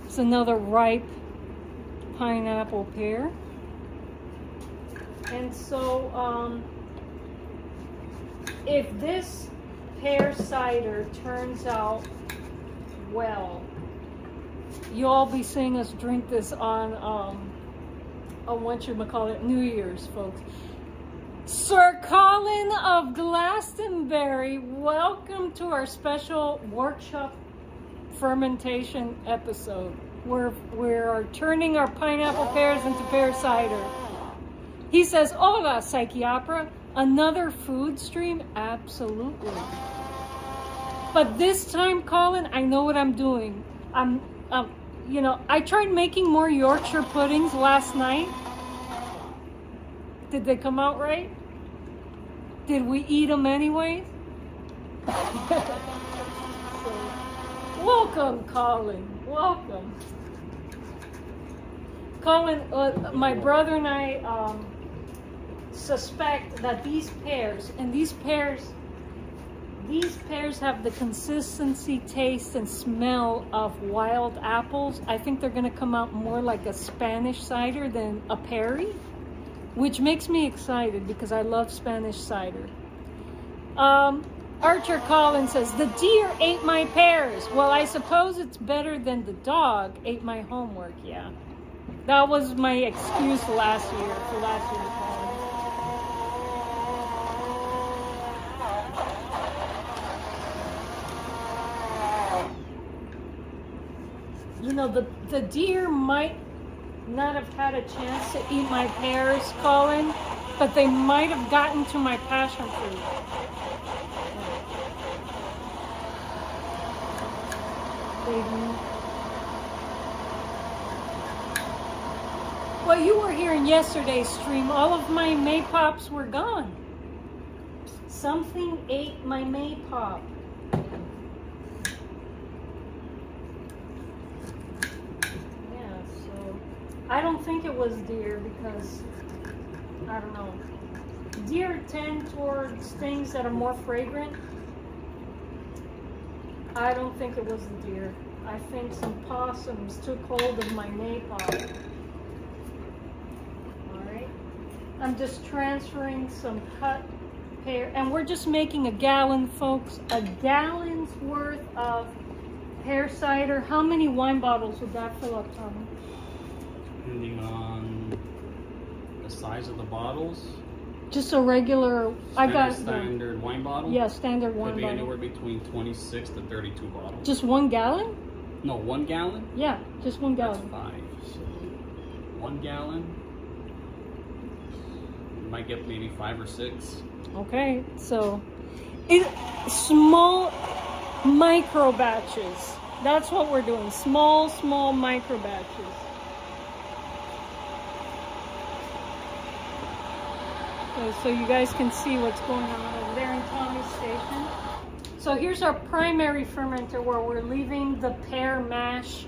It's another ripe pineapple pear. And so, if this pear cider turns out well, you'll all be seeing us drink this on whatchamacallit, New Year's, folks. Sir Colin of Glastonbury, welcome to our special workshop fermentation episode. We're turning our pineapple pears into pear cider. He says, hola, Psyche Opera. Another food stream? Absolutely. But this time, Colin, I know what I'm doing. I tried making more Yorkshire puddings last night. Did they come out right? Did we eat them anyways? So, welcome, Colin. Welcome. Colin, my brother and I suspect that these pears have the consistency, taste, and smell of wild apples. I think they're going to come out more like a Spanish cider than a perry, which makes me excited because I love Spanish cider. Archer Collins says, the deer ate my pears. Well, I suppose it's better than the dog ate my homework, yeah. That was my excuse last year, Colin. You know, the deer might not have had a chance to eat my pears, Colin, but they might have gotten to my passion fruit. Well, you were here in yesterday's stream. All of my maypops were gone. Something ate my maypop. I don't think it was deer because, I don't know. Deer tend towards things that are more fragrant. I don't think it was the deer. I think some possums took hold of my maypop. Alright. I'm just transferring some cut pear. And we're just making a gallon, folks. A gallon's worth of pear cider. How many wine bottles would that fill up, Tommy? Depending on the size of the bottles. Just a regular. Standard wine bottle. Yeah, standard wine Could be bottle. anywhere between 26 to 32 bottles. Just 1 gallon? No, 1 gallon. Yeah, just 1 gallon. That's 5. So 1 gallon. You might get maybe 5 or 6. Okay, so small micro batches. That's what we're doing. Small micro batches. So you guys can see what's going on over there in Tommy's station. So here's our primary fermenter where we're leaving the pear mash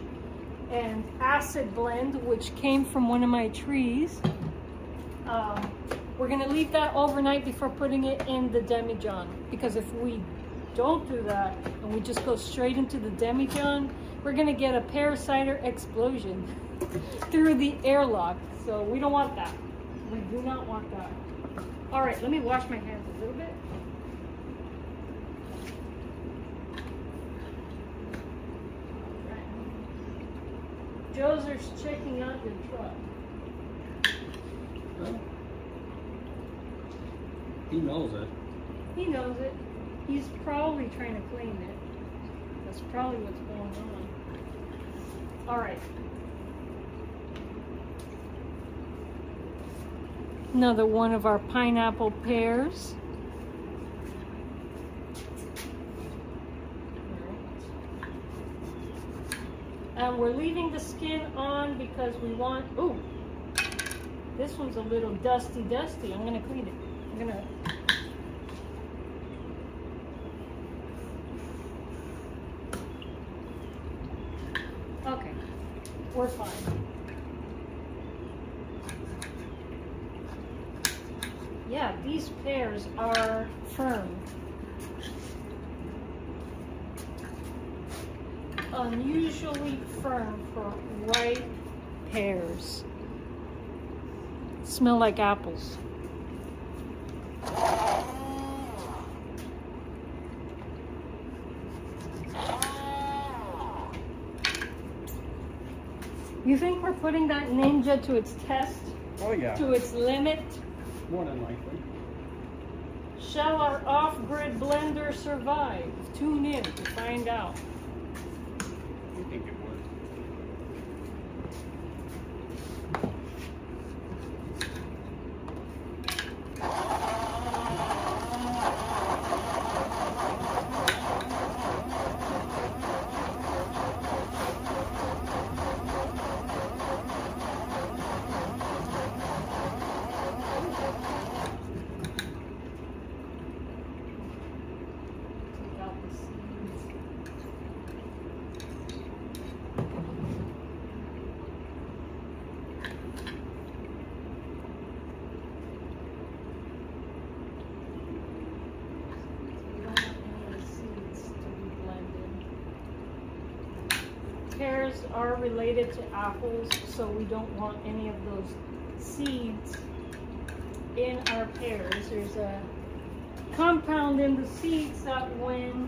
and acid blend, which came from one of my trees. We're going to leave that overnight before putting it in the demijohn, because if we don't do that and we just go straight into the demijohn, we're going to get a pear cider explosion through the airlock. So we don't want that. We do not want that. All right, let me wash my hands a little bit. Joser's checking out your truck. Well, he knows it. He knows it. He's probably trying to clean it. That's probably what's going on. All right. Another one of our pineapple pears. And we're leaving the skin on because we want, ooh, this one's a little dusty. I'm gonna clean it. I'm gonna, okay, we're fine. Yeah, these pears are firm. Unusually firm for ripe pears. Smell like apples. You think we're putting that Ninja to its test? Oh yeah. To its limit? More than likely. Shall our off-grid blender survive? Tune in to find out. I think it would. Take out the seeds. We don't want any of the seeds to be blended. Pears are related to apples, so we don't want any of those seeds in our pears. There's a compound in the seeds that when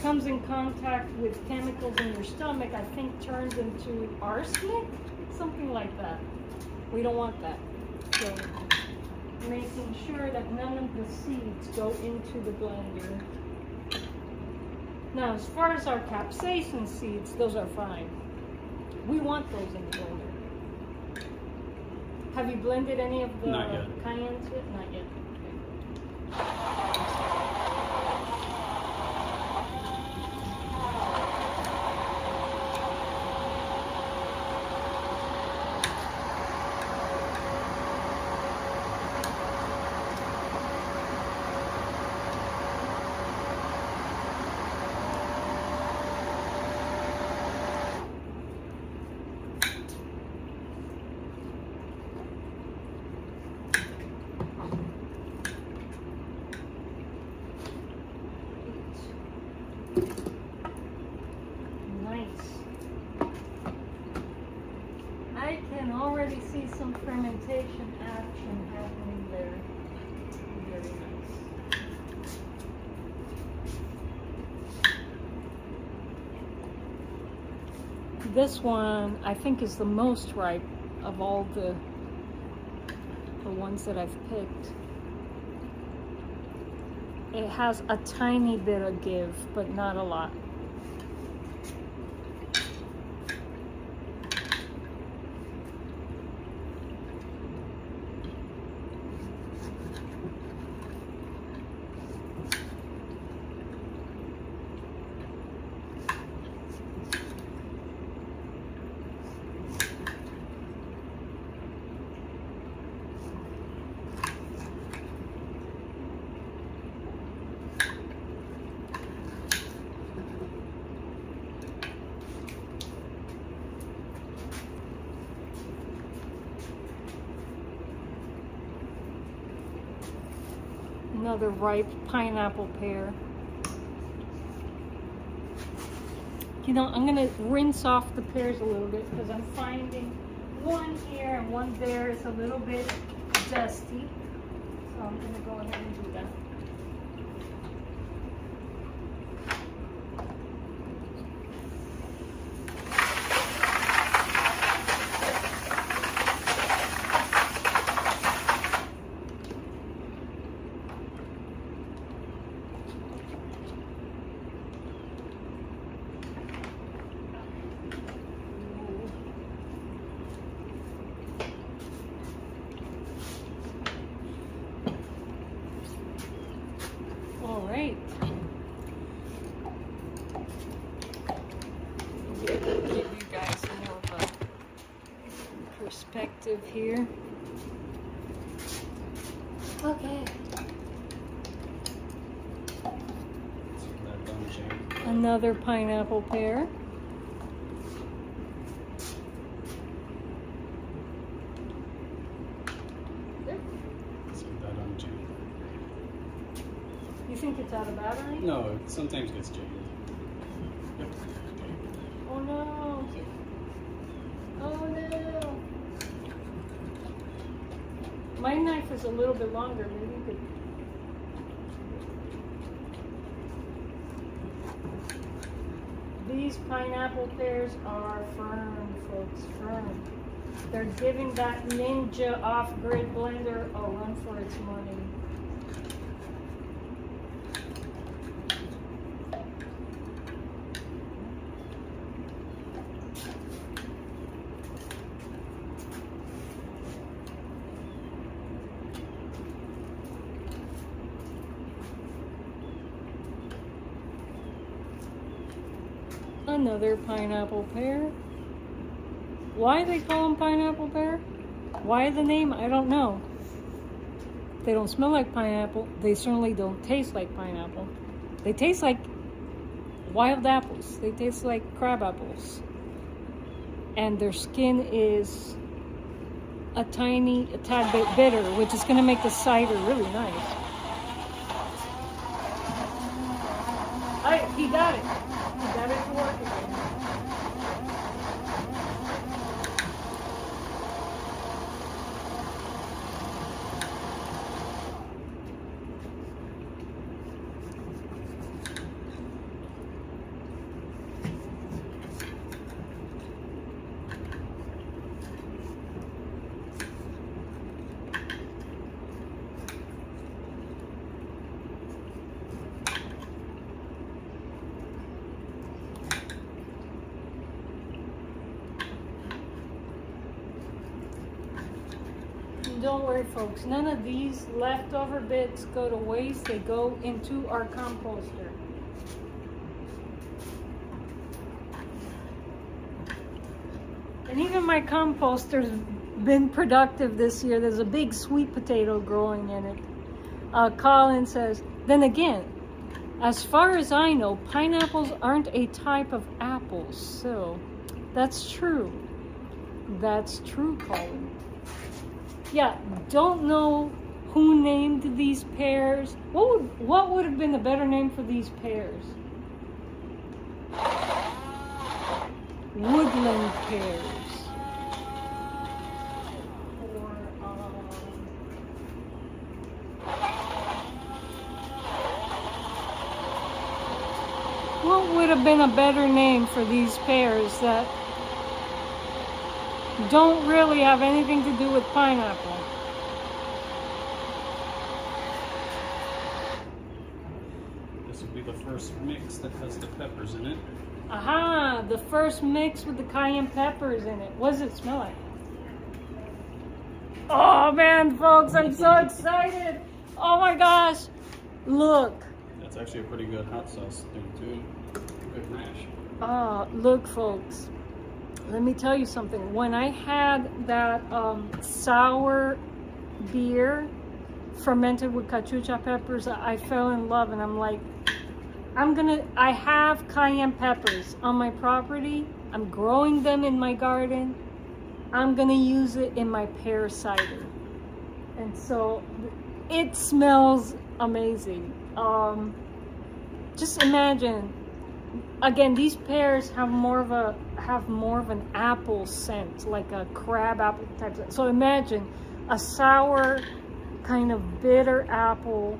comes in contact with chemicals in your stomach, I think turns into arsenic, something like that. We don't want that. So making sure that none of the seeds go into the blender. Now, as far as our capsaicin seeds, those are fine. We want those in the blender. Have you blended any of the Not yet. cayennes yet? Not yet. I can already see some fermentation action happening there. Very nice. This one, I think, is the most ripe of all the ones that I've picked. It has a tiny bit of give, but not a lot. Another ripe pineapple pear. You know, I'm gonna rinse off the pears a little bit because I'm finding one here and one there is a little bit dusty. So I'm gonna go ahead and do that. perspective here. Okay. Another pineapple pear. You think it's out of battery? No, it sometimes gets jaded. Oh no! Oh no! My knife is a little bit longer. Maybe you could. These pineapple pears are firm, folks, firm. They're giving that Ninja off-grid blender a run for its money. Another pineapple pear. Why they call them pineapple pear? Why the name? I don't know. They don't smell like pineapple. They certainly don't taste like pineapple. They taste like wild apples. They taste like crab apples. And their skin is a tad bit bitter, which is going to make the cider really nice. He got it. He got it to work again. Don't worry, folks. None of these leftover bits go to waste. They go into our composter. And even my composter's been productive this year. There's a big sweet potato growing in it. Colin says, then again, as far as I know, pineapples aren't a type of apple. So that's true. That's true, Colin. Yeah, don't know who named these pears. What would have been a better name for these pears? Woodland pears. Or, what would have been a better name for these pears that don't really have anything to do with pineapple? This will be the first mix that has the peppers in it. Aha! The first mix with the cayenne peppers in it. What does it smell like? Oh man, folks, I'm so excited! Oh my gosh! Look! That's actually a pretty good hot sauce thing too. Good mash. Look, folks. Let me tell you something. When I had that sour beer fermented with cachucha peppers, I fell in love, and I'm like, I have cayenne peppers on my property. I'm growing them in my garden. I'm gonna use it in my pear cider. And so it smells amazing. Just imagine. Again, these pears have more of an apple scent, like a crab apple type scent. So imagine a sour, kind of bitter apple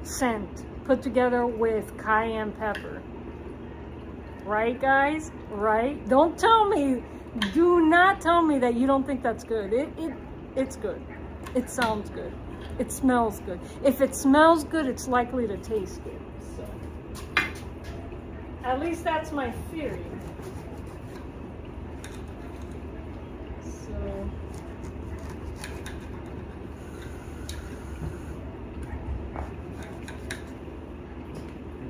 scent put together with cayenne pepper. Right, guys? Right? Don't tell me, do not tell me that you don't think that's good. It's good. It sounds good. It smells good. If it smells good, it's likely to taste good. At least that's my theory. So,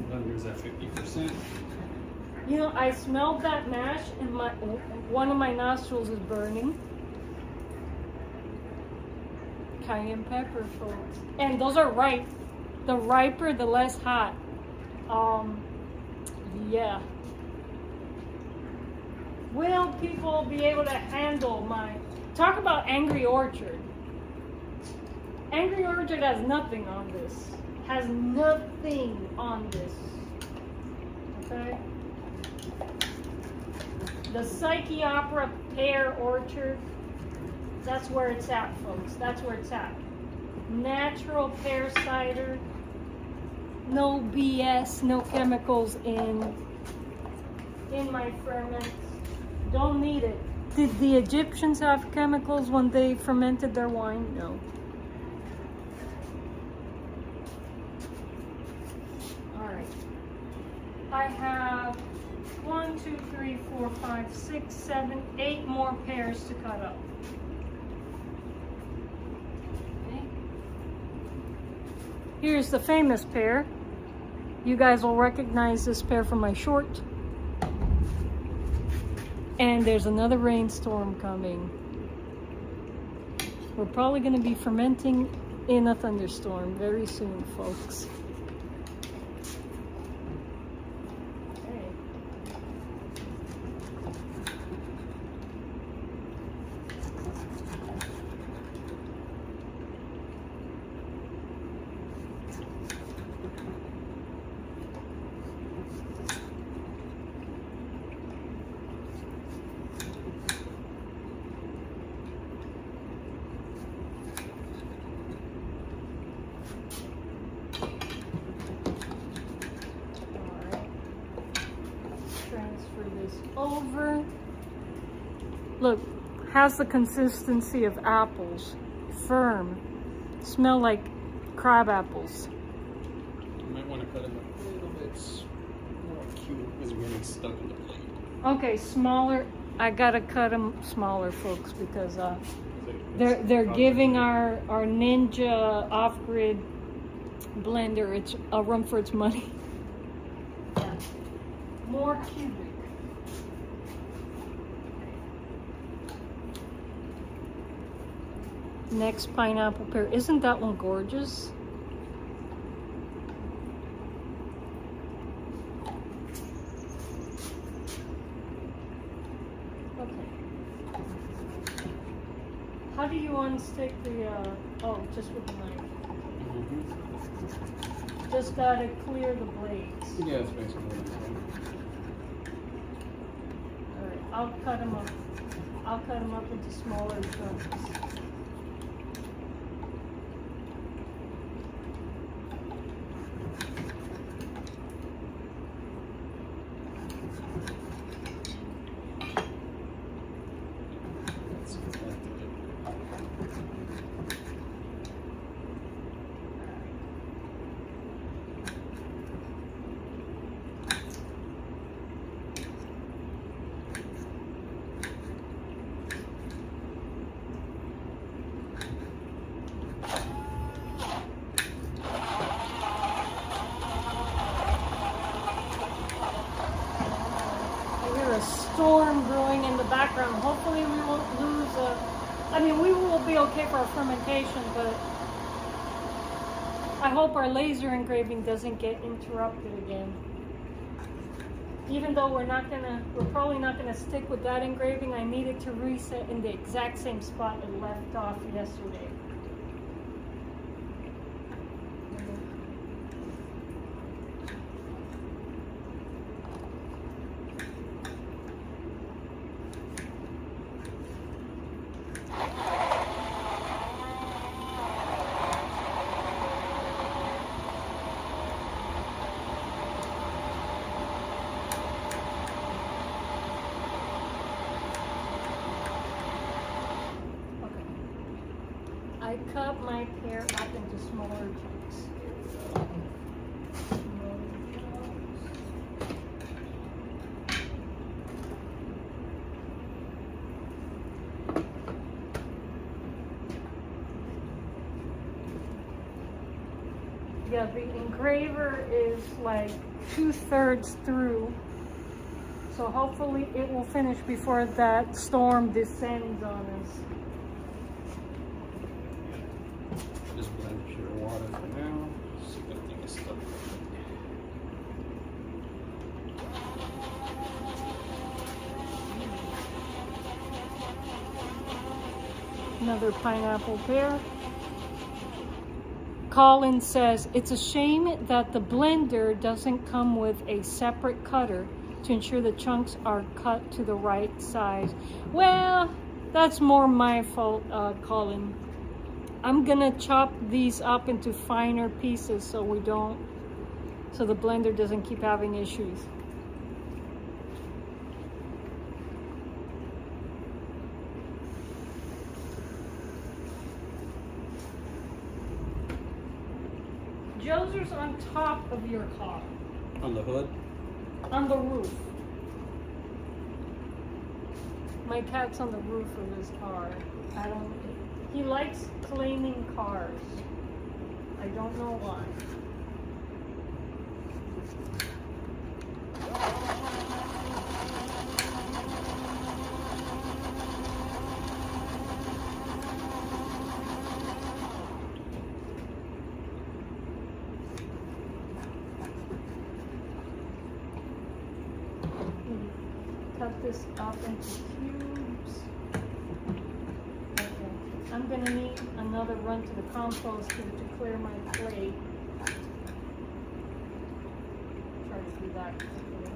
Blender's at 50%. you know, I smelled that mash and one of my nostrils is burning. Cayenne pepper, folks. And those are ripe. The riper, the less hot. Yeah. Will people be able to handle my... Talk about Angry Orchard. Angry Orchard has nothing on this. Has nothing on this. Okay? The Psyche Opera Pear Orchard, that's where it's at, folks. That's where it's at. Natural pear cider. No BS, no chemicals in my ferments. Don't need it. Did the Egyptians have chemicals when they fermented their wine? No. Alright. I have 1, 2, 3, 4, 5, 6, 7, 8 more pears to cut up. Okay. Here's the famous pear. You guys will recognize this pear from my short. And there's another rainstorm coming. We're probably going to be fermenting in a thunderstorm very soon, folks. Okay. Over. Look, has the consistency of apples. Firm. Smell like crab apples. You might want to cut them a little bit more cute because you're getting stuck in the plate. Okay, smaller. I gotta cut them smaller, folks, because they're giving our Ninja off-grid blender a run for its money. Yeah. More cubic. Next, pineapple pear. Isn't that one gorgeous? Okay. How do you unstick the, oh, just with the knife. Mm-hmm. Just gotta clear the blades. Yeah, it's basically what it's Alright, I'll cut them up. I'll cut them up into smaller chunks. Storm brewing in the background. Hopefully we won't lose we will be okay for our fermentation, but I hope our laser engraving doesn't get interrupted again. Even though we're probably not gonna stick with that engraving, I needed to reset in the exact same spot it left off yesterday. I cut my pear up into smaller chunks. Yeah, the engraver is like 2/3 through. So hopefully it will finish before that storm descends on us. Just blend pure water for now. See if everything is stuck. Another pineapple pear. Colin says, it's a shame that the blender doesn't come with a separate cutter to ensure the chunks are cut to the right size. Well, that's more my fault, Colin. I'm gonna chop these up into finer pieces so the blender doesn't keep having issues. Joser's on top of your car. On the hood? On the roof. My cat's on the roof of his car. He likes claiming cars. I don't know why. Cut this up into cubes. Okay. I'm gonna need another run to the compost to clear my plate. Try to do that quickly.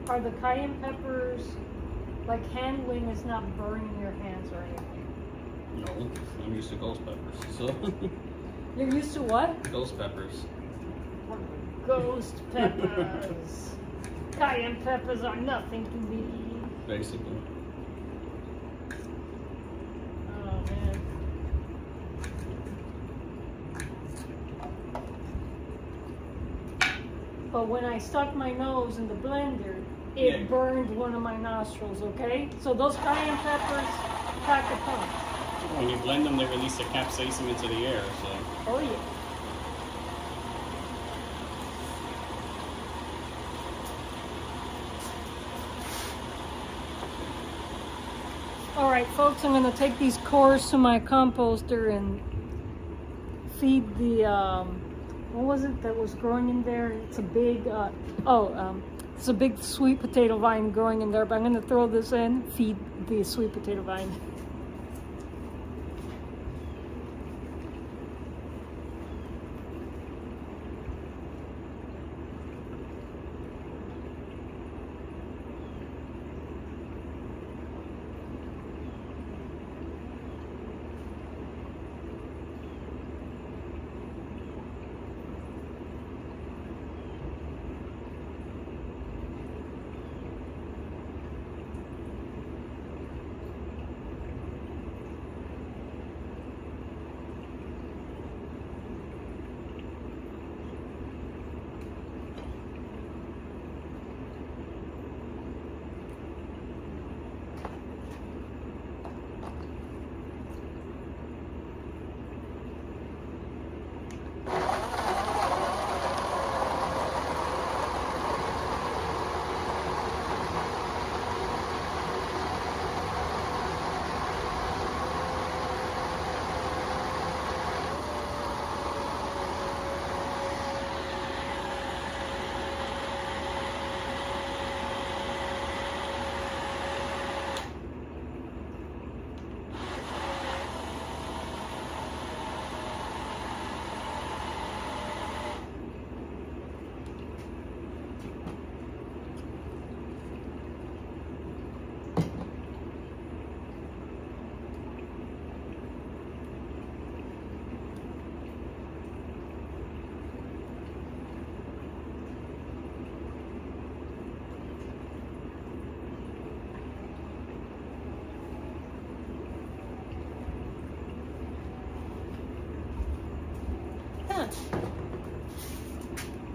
Are the cayenne peppers, like handling is not burning your hands or anything? No, I'm used to ghost peppers, so. You're used to what? Ghost peppers. Ghost peppers. Cayenne peppers are nothing to me. Basically. Oh man. But when I stuck my nose in the blender, it burned one of my nostrils, okay? So those cayenne peppers pack a punch. When you blend them, they release the capsaicin into the air, so. Oh yeah. All right, folks, I'm gonna take these cores to my composter and feed the, what was it that was growing in there? It's a big, it's a big sweet potato vine growing in there, but I'm gonna throw this in, feed the sweet potato vine.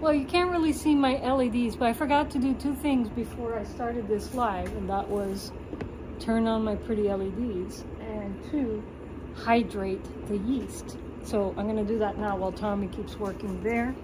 Well, you can't really see my LEDs, but I forgot to do two things before I started this live, and that was turn on my pretty LEDs, and two, hydrate the yeast. So I'm gonna do that now while Tommy keeps working there.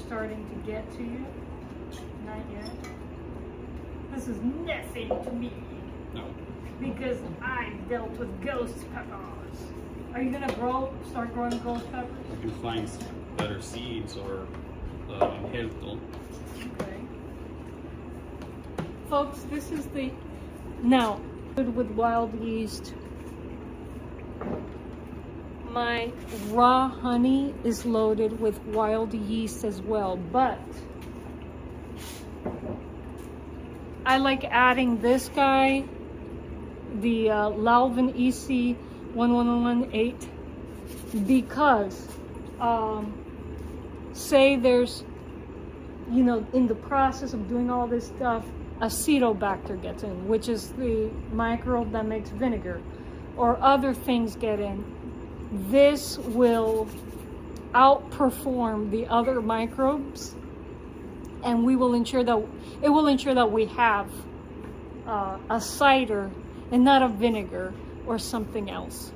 starting to get to you? Not yet. This is nothing to me. No. Because I've dealt with ghost peppers. Are you gonna start growing ghost peppers? If you find better seeds or injerto. Okay. Folks, this is now, with wild yeast. My raw honey is loaded with wild yeast as well, but I like adding this guy, the Lalvin EC 1118, because say there's, you know, in the process of doing all this stuff, acetobacter gets in, which is the microbe that makes vinegar, or other things get in. This will outperform the other microbes, and we will ensure that it will ensure that we have a cider and not a vinegar or something else.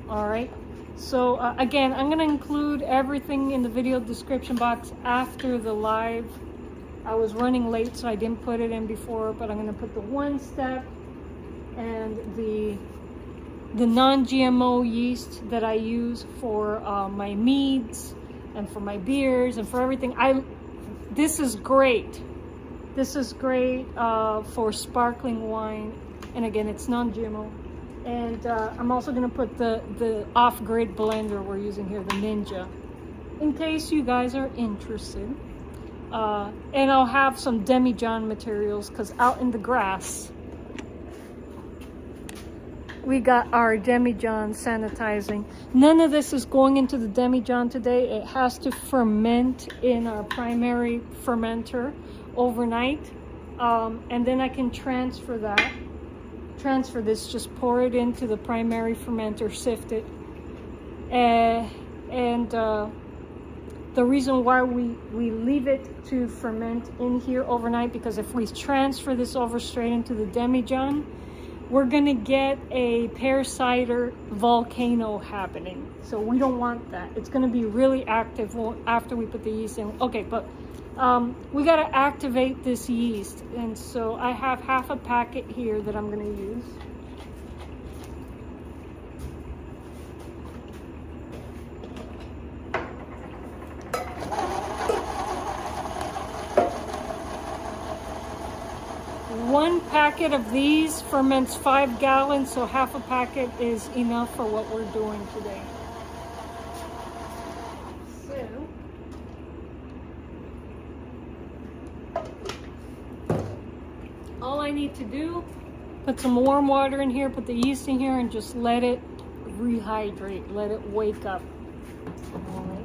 All right. So again, I'm going to include everything in the video description box after the live. I was running late, so I didn't put it in before, but I'm going to put the 1 step and the non-GMO yeast that I use for my meads and for my beers and for everything. This is great. This is great for sparkling wine, and again, it's non-GMO. And I'm also going to put the off-grid blender we're using here, the Ninja, in case you guys are interested. And I'll have some demijohn materials, because out in the grass we got our demijohn sanitizing. None of this is going into the demijohn today. It has to ferment in our primary fermenter overnight, and then I can transfer this, just pour it into the primary fermenter, sift it, and the reason why we leave it to ferment in here overnight, because if we transfer this over straight into the demijohn, we're gonna get a pear cider volcano happening. So we don't want that. It's gonna be really active after we put the yeast in. Okay, but we gotta activate this yeast. And so I have half a packet here that I'm gonna use. One packet of these ferments 5 gallons, so half a packet is enough for what we're doing today. So, all I need to do, put some warm water in here, put the yeast in here, and just let it rehydrate, let it wake up. All right.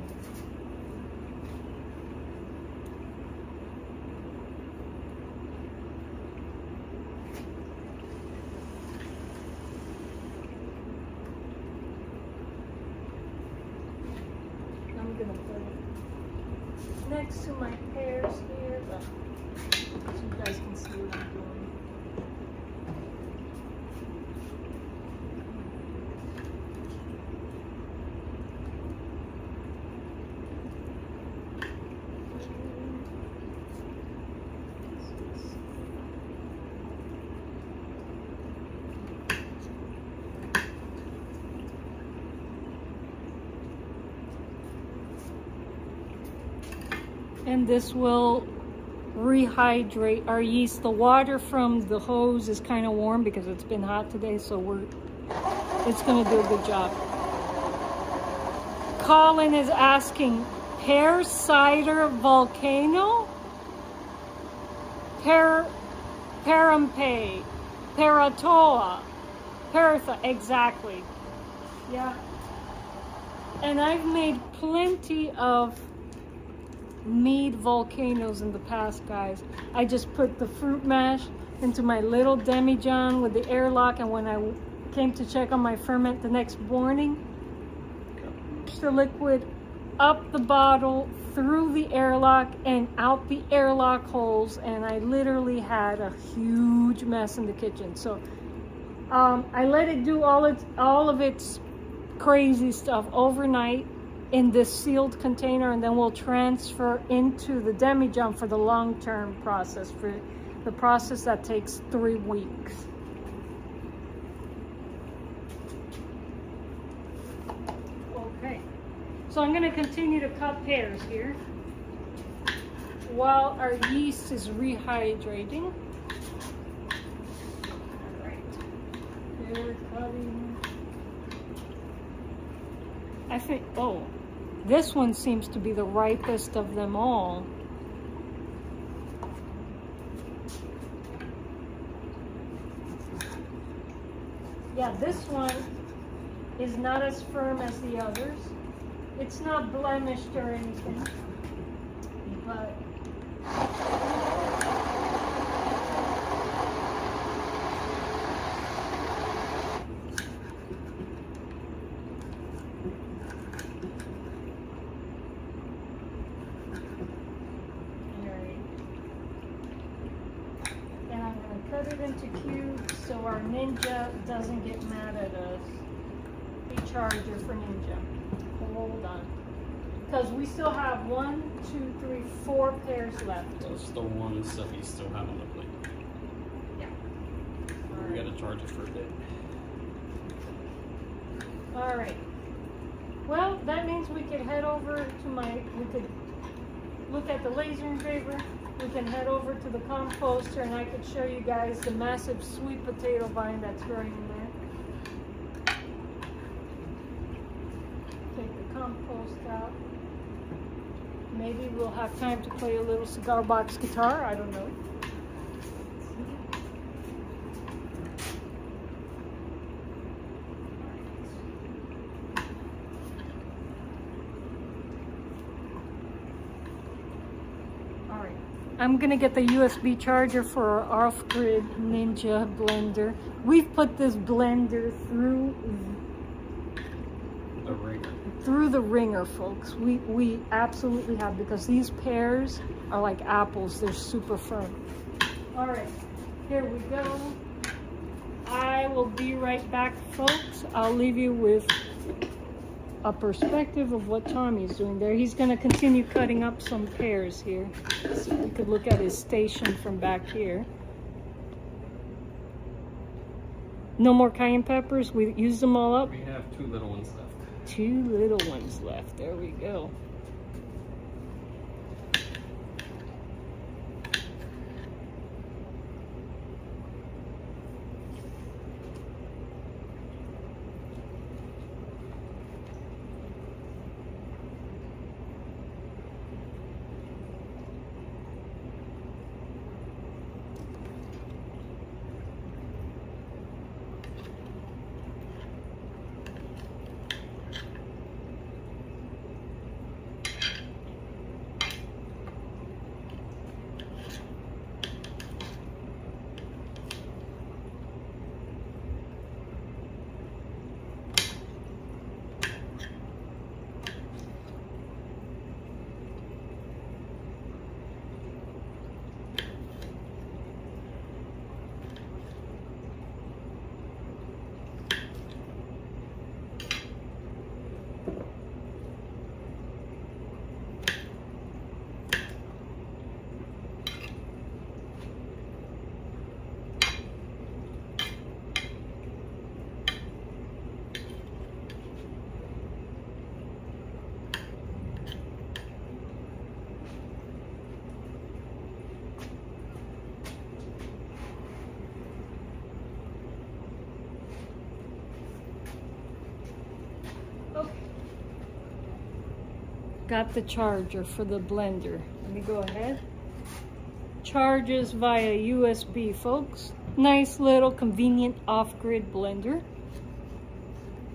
Next to my pears here, so you guys can see what I'm doing. And this will rehydrate our yeast. The water from the hose is kind of warm because it's been hot today, so it's going to do a good job. Colin is asking, pear cider volcano? Parampe, Paratoa, Paratha, exactly. Yeah. And I've made plenty of mead volcanoes in the past, guys. I just put the fruit mash into my little demijohn with the airlock, and when I came to check on my ferment the next morning, the liquid up the bottle, through the airlock, and out the airlock holes, and I literally had a huge mess in the kitchen. So I let it do all of its crazy stuff overnight, in this sealed container, and then we'll transfer into the demi-jump for the long-term process, for the process that takes 3 weeks. Okay, so I'm going to continue to cut pears here while our yeast is rehydrating. All right, pear cutting. I think, oh, this one seems to be the ripest of them all. Yeah, this one is not as firm as the others. It's not blemished or anything, but cut it into cubes so our Ninja doesn't get mad at us. The charger for Ninja. Hold on. Because we still have 1, 2, 3, 4 pears left. Those are the ones that we still have on the plate. Yeah. We gotta charge it for a bit. Alright. Well, that means we could head over to we could look at the laser engraver. We can head over to the composter and I could show you guys the massive sweet potato vine that's growing in there. Take the compost out. Maybe we'll have time to play a little cigar box guitar, I don't know. I'm gonna get the USB charger for our off-grid Ninja blender. We've put this blender through the ringer, folks. We absolutely have, because these pears are like apples. They're super firm. All right, here we go. I will be right back, folks. I'll leave you with a perspective of what Tommy's doing there. He's going to continue cutting up some pears here. So we could look at his station from back here. No more cayenne peppers. We used them all up. We have 2 little ones left. 2 little ones left. There we go. Got the charger for the blender. Let me go ahead. Charges via USB, folks. Nice little convenient off-grid blender.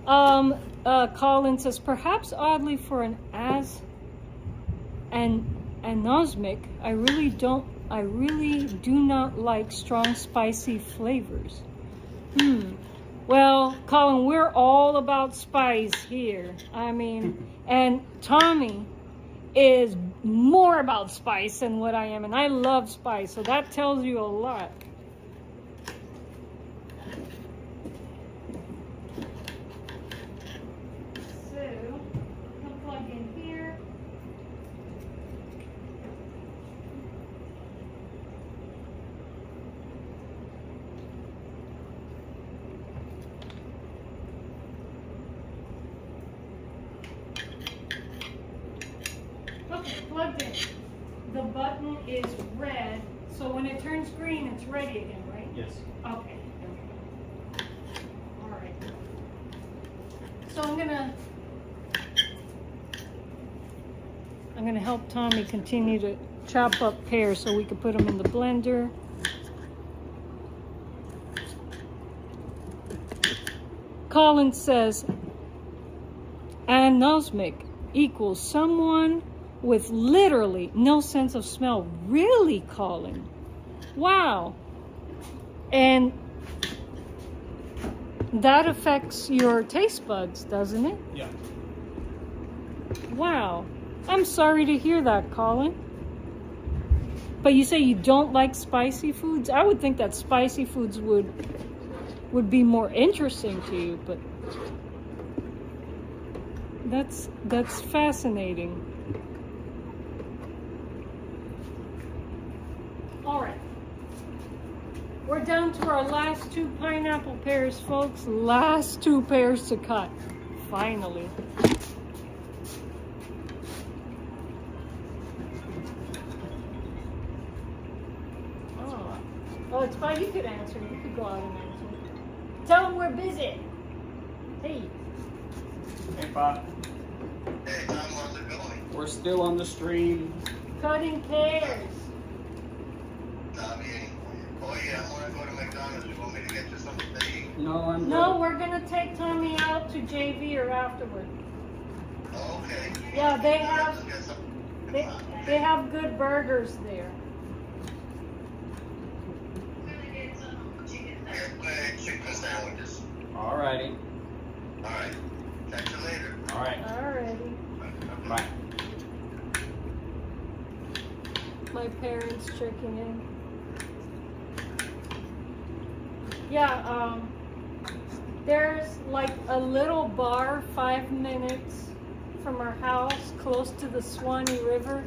Colin says, perhaps oddly for an anosmic, I really do not like strong spicy flavors. Well, Colin, we're all about spice here. I mean, and Tommy is more about spice than what I am, and I love spice, so that tells you a lot. So, I'll plug in. Okay, plugged in. The button is red, so when it turns green, it's ready again, right? Yes. Okay. All right. So I'm gonna help Tommy continue to chop up pears so we can put them in the blender. Colin says, anosmic equals someone with literally no sense of smell. Really, Colin? Wow. And that affects your taste buds, doesn't it? Yeah. Wow. I'm sorry to hear that, Colin. But you say you don't like spicy foods? I would think that spicy foods would be more interesting to you, but that's fascinating. All right. We're down to our last 2 pineapple pears, folks. Last 2 pears to cut. Finally. Oh, it's fine. You could answer. You could go out and answer. Tell them we're busy. Hey. Hey, Pop. Hey, Tom, how's it going? We're still on the stream. Cutting pears. Tommy, oh yeah, I want to go to McDonald's. You want me to get you something to eat? No, I'm No, good. we're gonna take Tommy out to JV or afterward. Oh, okay. Yeah, they Let's have get some. they have good burgers there. Get chicken sandwiches. Alrighty. All right. Catch you later. Alright. Alrighty. Bye. My parents checking in. Yeah, there's like a little bar 5 minutes from our house close to the Swanee River.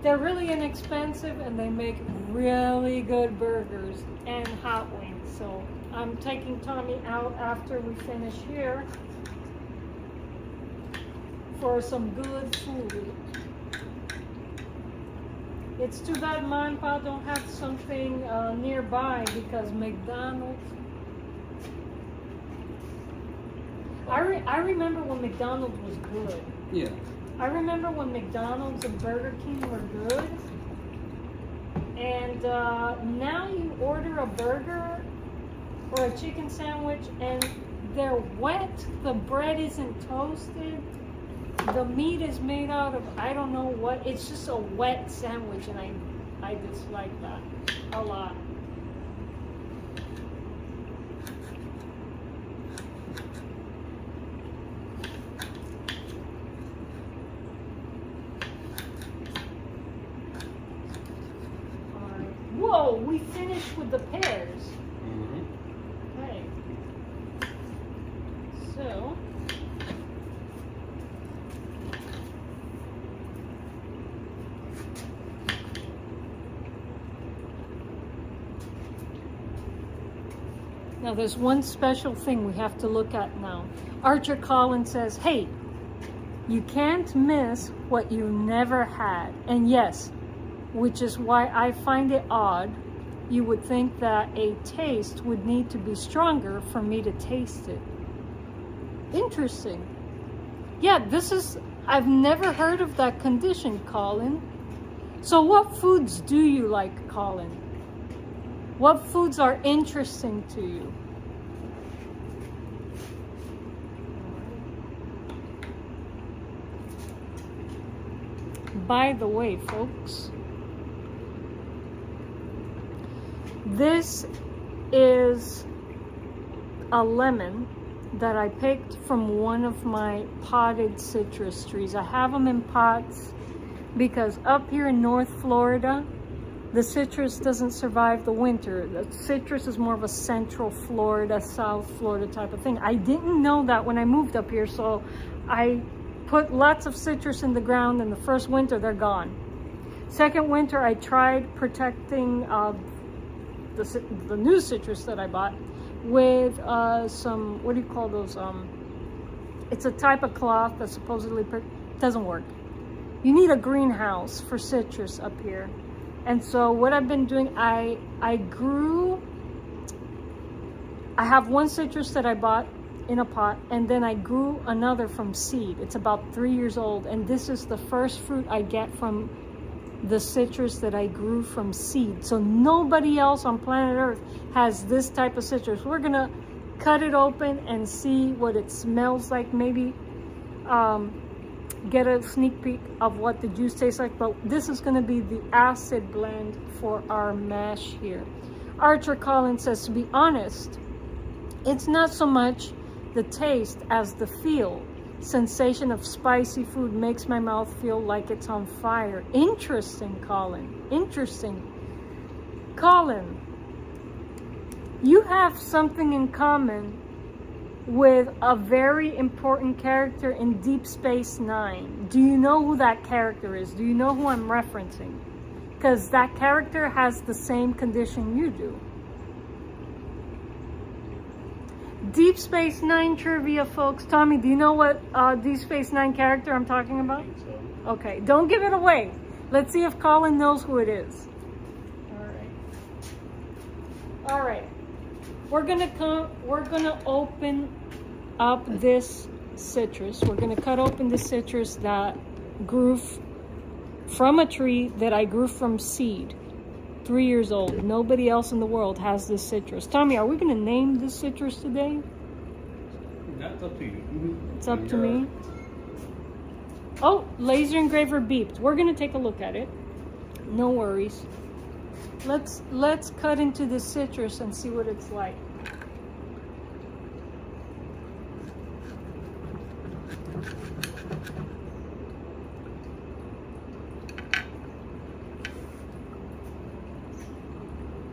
They're really inexpensive and they make really good burgers and hot wings. So I'm taking Tommy out after we finish here for some good food. It's too bad Mom and Pa don't have something nearby because McDonald's. I remember when McDonald's was good. Yeah. I remember when McDonald's and Burger King were good. And now you order a burger or a chicken sandwich and they're wet. The bread isn't toasted. The meat is made out of I don't know what. It's just a wet sandwich, and I dislike that a lot. All right. Whoa, we finished with the pears. Mm-hmm. Okay. So. Now there's one special thing we have to look at now. Archer Collins says, hey, you can't miss what you never had. And yes, which is why I find it odd. You would think that a taste would need to be stronger for me to taste it. Interesting. Yeah, I've never heard of that condition, Colin. So what foods do you like, Colin? What foods are interesting to you? By the way, folks, this is a lemon that I picked from one of my potted citrus trees. I have them in pots because up here in North Florida, the citrus doesn't survive the winter. The citrus is more of a Central Florida, South Florida type of thing. I didn't know that when I moved up here, so I put lots of citrus in the ground, and the first winter they're gone. Second winter I tried protecting the new citrus that I bought with some, what do you call those? It's a type of cloth that supposedly doesn't work. You need a greenhouse for citrus up here. And so what I've been doing, I have one citrus that I bought in a pot, and then I grew another from seed. It's about 3 years old, and this is the first fruit I get from the citrus that I grew from seed. So nobody else on planet Earth has this type of citrus. We're gonna cut it open and see what it smells like. Maybe get a sneak peek of what the juice tastes like. But this is gonna be the acid blend for our mash here. Archer Collins says, to be honest, it's not so much the taste as the feel. Sensation of spicy food makes my mouth feel like it's on fire. Interesting, Colin. Interesting. Colin, you have something in common with a very important character in Deep Space Nine. Do you know who that character is? Do you know who I'm referencing? Because that character has the same condition you do. Deep Space Nine trivia, folks. Tommy, do you know what Deep Space Nine character I'm talking about? I think so. Okay, don't give it away. Let's see if Colin knows who it is. All right. We're gonna open up this citrus. We're gonna cut open the citrus that grew from a tree that I grew from seed. 3 years old. Nobody else in the world has this citrus. Tommy, are we gonna name this citrus today? That's up to you. It's up to me. Oh, laser engraver beeped. We're gonna take a look at it. No worries. Let's cut into the citrus and see what it's like.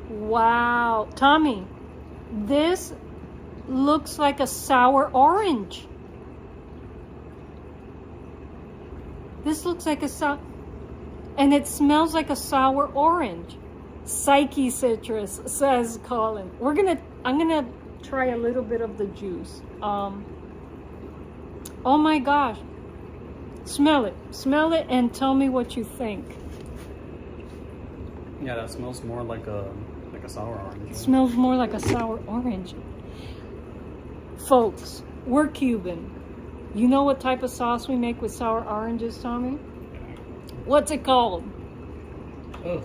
Wow, Tommy, this looks like a sour orange. This looks like a sour, and it smells like a sour orange. Psyche citrus, says Colin. I'm gonna try a little bit of the juice. Oh my gosh. Smell it and tell me what you think. Yeah, that smells more like a sour orange. It smells more like a sour orange. Folks, we're Cuban. You know what type of sauce we make with sour oranges, Tommy? What's it called? Oh,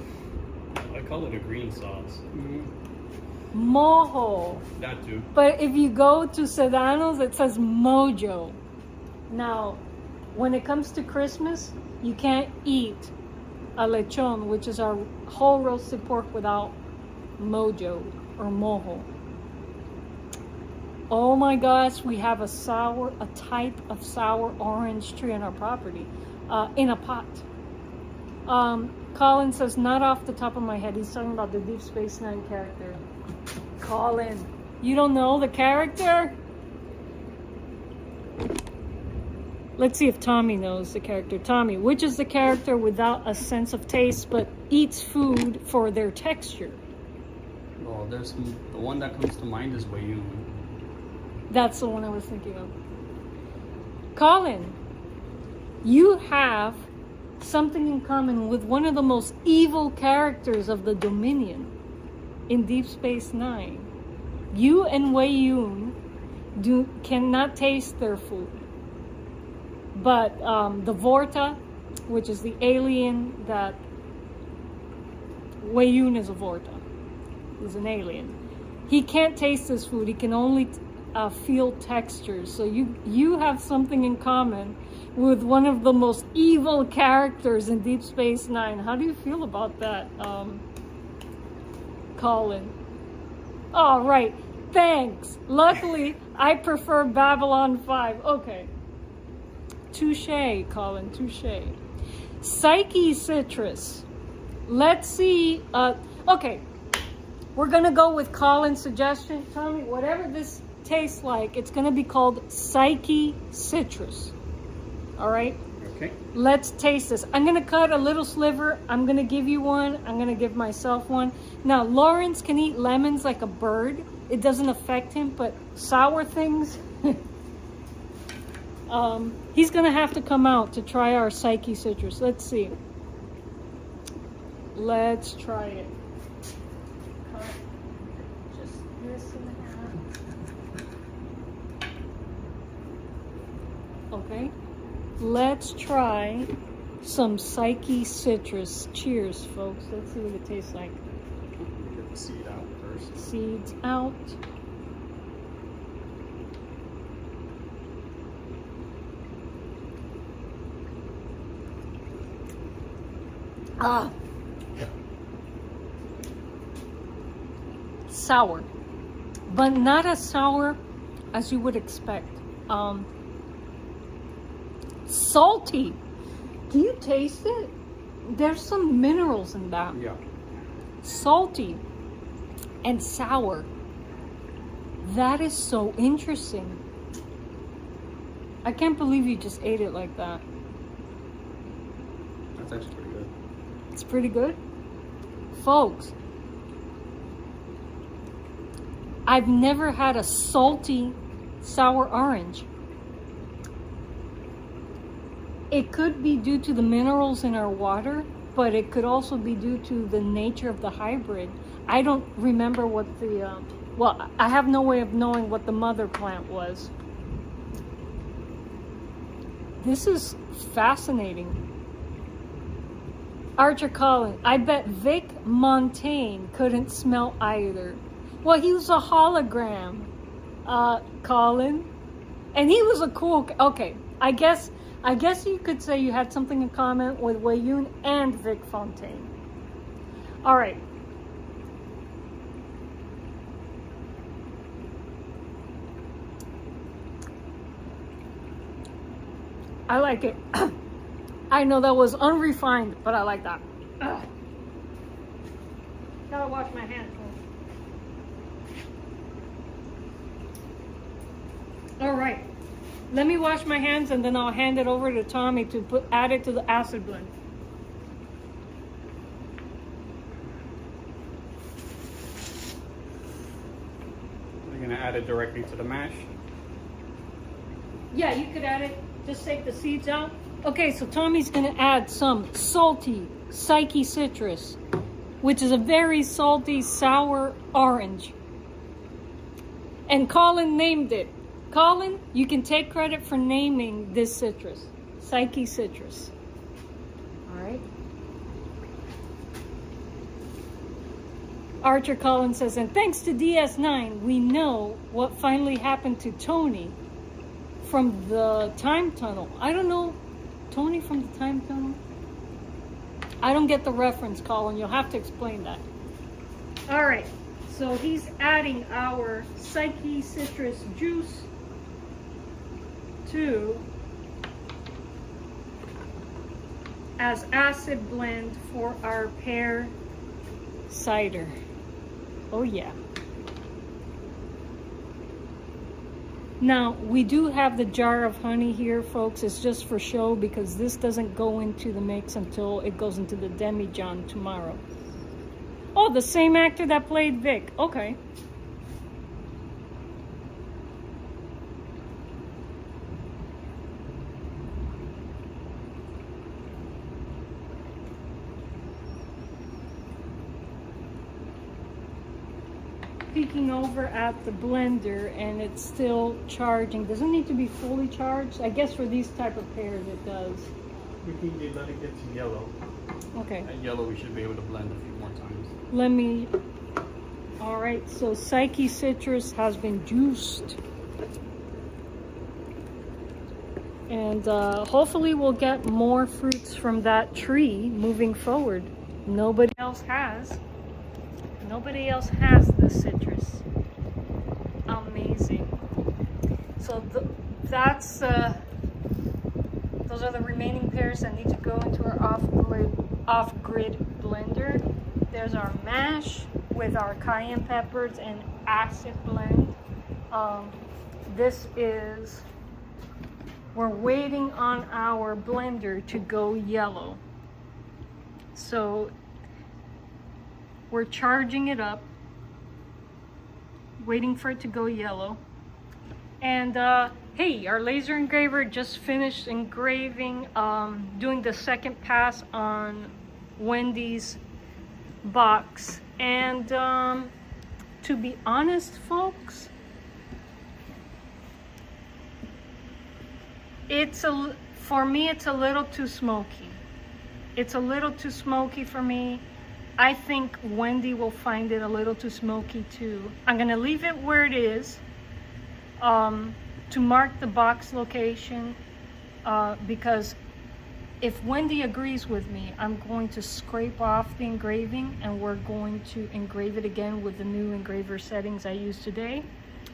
I call it a green sauce. Mojo. That too. But if you go to Sedano's, it says mojo. Now, when it comes to Christmas, you can't eat a lechon, which is our whole roasted pork, without mojo or mojo. Oh my gosh, we have a type of sour orange tree on our property, in a pot. Colin says, not off the top of my head. He's talking about the Deep Space Nine character. Colin, you don't know the character? Let's see if Tommy knows the character. Tommy, which is the character without a sense of taste but eats food for their texture? Well, the one that comes to mind is Wendy. That's the one I was thinking of. Colin, you have something in common with one of the most evil characters of the Dominion in Deep Space Nine. You and Wei Yun cannot taste their food. But the Vorta, which is the alien that Wei Yun is a Vorta, is an alien. He can't taste his food. He can only feel textures. So you have something in common with one of the most evil characters in Deep Space Nine. How do you feel about that, Colin? All right, thanks. Luckily, I prefer Babylon 5. Okay. Touche, Colin, touche. Psyche citrus. Let's see. Okay, we're gonna go with Colin's suggestion. Tommy, whatever this tastes like, it's gonna be called Psyche citrus. All right. Okay. Let's taste this. I'm gonna cut a little sliver. I'm gonna give you one. I'm gonna give myself one. Now, Lawrence can eat lemons like a bird. It doesn't affect him, but sour things. He's gonna have to come out to try our Psyche citrus. Let's see. Let's try it. Cut just this in half. Okay. Let's try some Psyche citrus. Cheers, folks. Let's see what it tastes like. Get the seed out first. Seeds out. Ah. Sour, but not as sour as you would expect. Salty. Do you taste it? There's some minerals in that. Yeah. Salty and sour. That is so interesting. I can't believe you just ate it like that. That's actually pretty good. It's pretty good. Folks, I've never had a salty sour orange. It could be due to the minerals in our water, but it could also be due to the nature of the hybrid. I don't remember what the, well, I have no way of knowing what the mother plant was. This is fascinating. Archer Collins, I bet Vic Montaigne couldn't smell either. Well, he was a hologram, Colin. And he was a cool, okay, I guess you could say you had something in common with Wayun and Vic Fontaine. All right. I like it. I know that was unrefined, but I like that. Ugh. Gotta wash my hands. All right. Let me wash my hands and then I'll hand it over to Tommy to add it to the acid blend. You're gonna add it directly to the mash. Yeah, you could add it. Just take the seeds out. Okay, so Tommy's gonna add some salty Psyche citrus, which is a very salty, sour orange. And Colin named it. Colin, you can take credit for naming this citrus, Psyche citrus. All right. Archer Collins says, and thanks to DS9, we know what finally happened to Tony from the time tunnel. I don't know, Tony from the time tunnel? I don't get the reference, Colin. You'll have to explain that. All right, so he's adding our Psyche citrus juice to as acid blend for our pear cider. Oh yeah. Now we do have the jar of honey here, folks. It's just for show because this doesn't go into the mix until it goes into the demijohn tomorrow. Oh, the same actor that played Vic. Okay. Peeking over at the blender and it's still charging. Doesn't need to be fully charged. I guess for these type of pears it does. We can let it get to yellow. Okay. At yellow we should be able to blend a few more times. Let me, all right, so Psyche citrus has been juiced. And hopefully we'll get more fruits from that tree moving forward. Nobody else has this citrus. Amazing. So those are the remaining pears that need to go into our off-grid blender. There's our mash with our cayenne peppers and acid blend. We're waiting on our blender to go yellow. So we're charging it up, waiting for it to go yellow. And hey, our laser engraver just finished engraving, doing the second pass on Wendy's box. And to be honest, folks, for me, it's a little too smoky. It's a little too smoky for me. I think Wendy will find it a little too smoky too. I'm gonna leave it where it is to mark the box location because if Wendy agrees with me, I'm going to scrape off the engraving and we're going to engrave it again with the new engraver settings I used today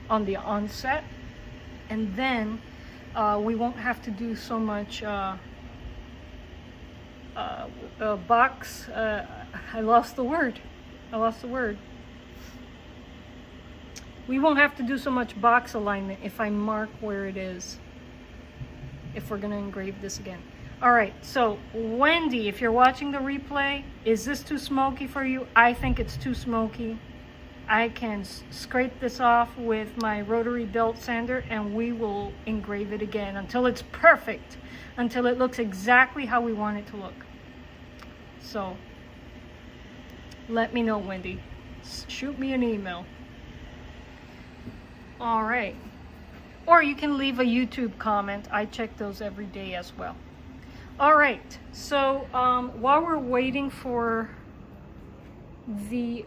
on the onset. And then we won't have to do so much box. I lost the word. We won't have to do so much box alignment if I mark where it is, if we're gonna engrave this again. All right, so Wendy, if you're watching the replay, is this too smoky for you? I think it's too smoky. I can scrape this off with my rotary belt sander and we will engrave it again until it's perfect, until it looks exactly how we want it to look. So let me know, Wendy. Shoot me an email. All right. Or you can leave a YouTube comment. I check those every day as well. All right. So while we're waiting for the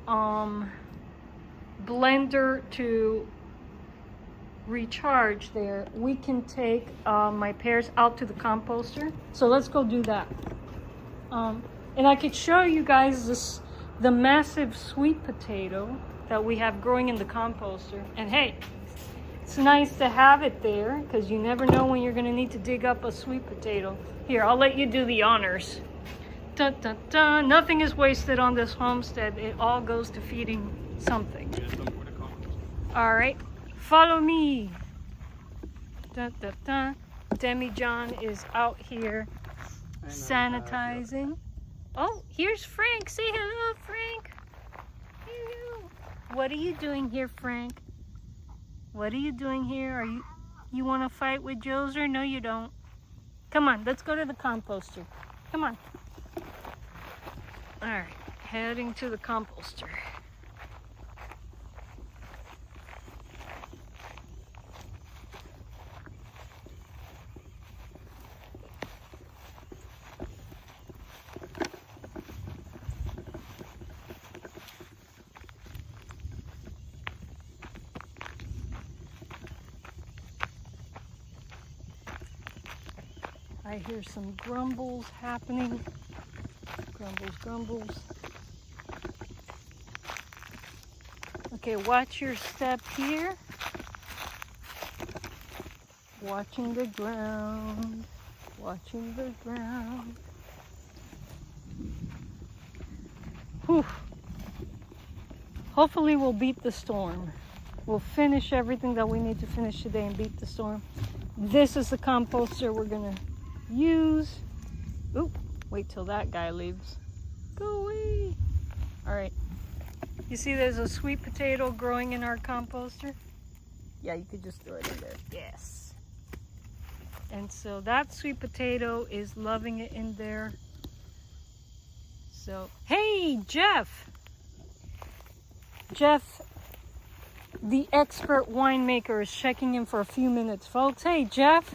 blender to recharge there, we can take my pears out to the composter. So let's go do that. And I could show you guys the massive sweet potato that we have growing in the composter. And hey, it's nice to have it there because you never know when you're going to need to dig up a sweet potato. Here, I'll let you do the honors. Dun, dun, dun. Nothing is wasted on this homestead. It all goes to feeding something. All right, follow me. Dun, dun, dun. Demi John is out here sanitizing. Oh, here's Frank. Say hello, Frank. Hello. What are you doing here, Frank? What are you doing here? You want to fight with Joser? No, you don't. Come on, let's go to the composter. Come on. All right, heading to the composter. I hear some grumbles happening. Grumbles. Okay, watch your step here. Watching the ground. Whew. Hopefully we'll beat the storm. We'll finish everything that we need to finish today and beat the storm. This is the composter we're gonna use. Oop, wait till that guy leaves. Go away. All right, you see there's a sweet potato growing in our composter? Yeah, you could just throw it in there. Yes. And so that sweet potato is loving it in there. So, hey, Jeff, the expert winemaker, is checking in for a few minutes, folks. Hey, Jeff.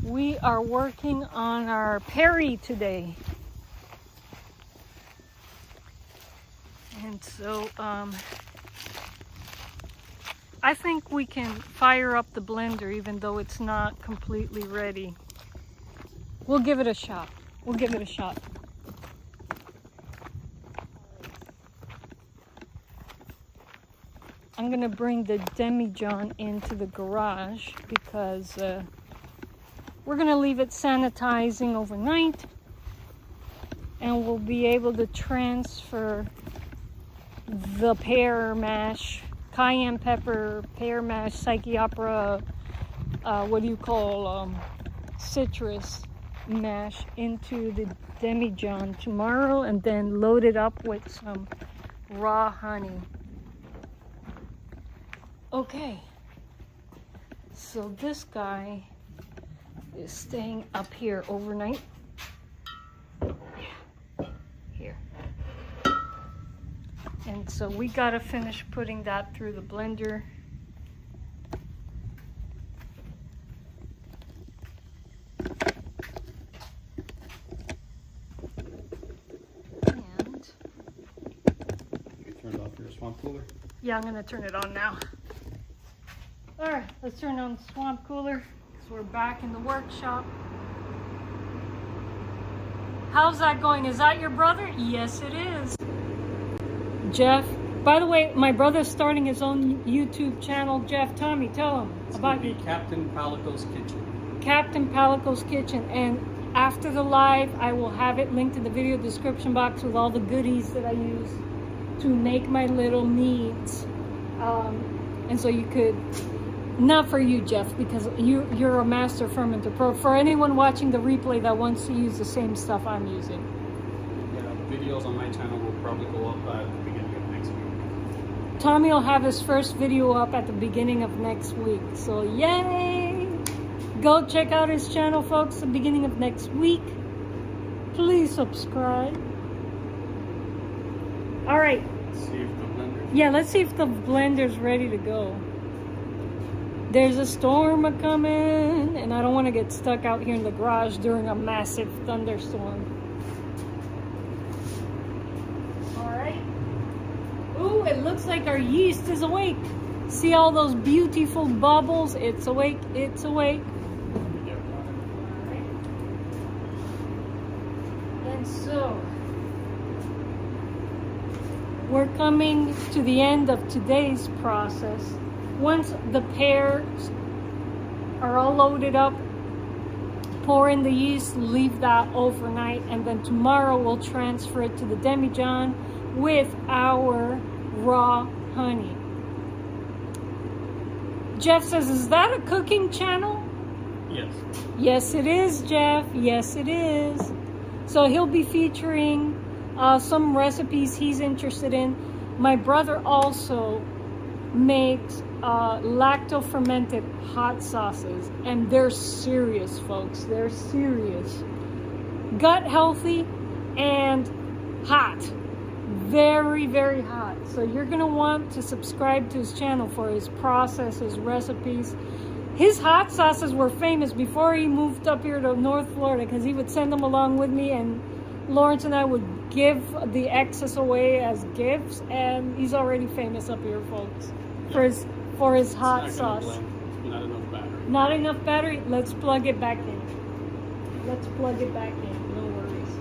We are working on our Perry today. And so I think we can fire up the blender even though it's not completely ready. We'll give it a shot. I'm gonna bring the Demi-John into the garage because we're gonna leave it sanitizing overnight and we'll be able to transfer the pear mash, cayenne pepper, pear mash, psychiopera, citrus mash into the Demi-John tomorrow and then load it up with some raw honey. Okay, so this guy is staying up here overnight. Here. And so we gotta finish putting that through the blender. And You turned off your swamp cooler? yeah, I'm gonna turn it on now. All right, let's turn on the swamp cooler because we're back in the workshop. How's that going? Is that your brother? Yes, it is. Jeff, by the way, my brother's starting his own YouTube channel. Jeff, Tommy, tell him It's about gonna be Captain Palico's Kitchen. Captain Palico's Kitchen. And after the live, I will have it linked in the video description box with all the goodies that I use to make my little meads. And so you could, not for you, Jeff, because you're a master fermenter pro. For anyone watching the replay that wants to use the same stuff I'm using. Yeah, videos on my channel will probably go up at the beginning of next week. Tommy will have his first video up at the beginning of next week. So yay! Go check out his channel, folks, the beginning of next week. Please subscribe. All right. See if the blender. Yeah, let's see if the blender's ready to go. There's a storm a-coming, and I don't want to get stuck out here in the garage during a massive thunderstorm. All right. Ooh, it looks like our yeast is awake. See all those beautiful bubbles? It's awake, it's awake. Yeah. All right. And so, we're coming to the end of today's process. Once the pears are all loaded up, pour in the yeast, leave that overnight, and then tomorrow we'll transfer it to the demijohn with our raw honey. Jeff says, is that a cooking channel? Yes. Yes, it is, Jeff. Yes, it is. So he'll be featuring some recipes he's interested in. My brother also makes lacto-fermented hot sauces, and they're serious, folks. They're serious. Gut healthy and hot. Very, very hot. So you're gonna want to subscribe to his channel for his processes, recipes. His hot sauces were famous before he moved up here to North Florida, because he would send them along with me, and Lawrence and I would give the excess away as gifts, and he's already famous up here, folks, for his hot sauce. Not enough battery. Not enough battery? Let's plug it back in. Let's plug it back in, no worries.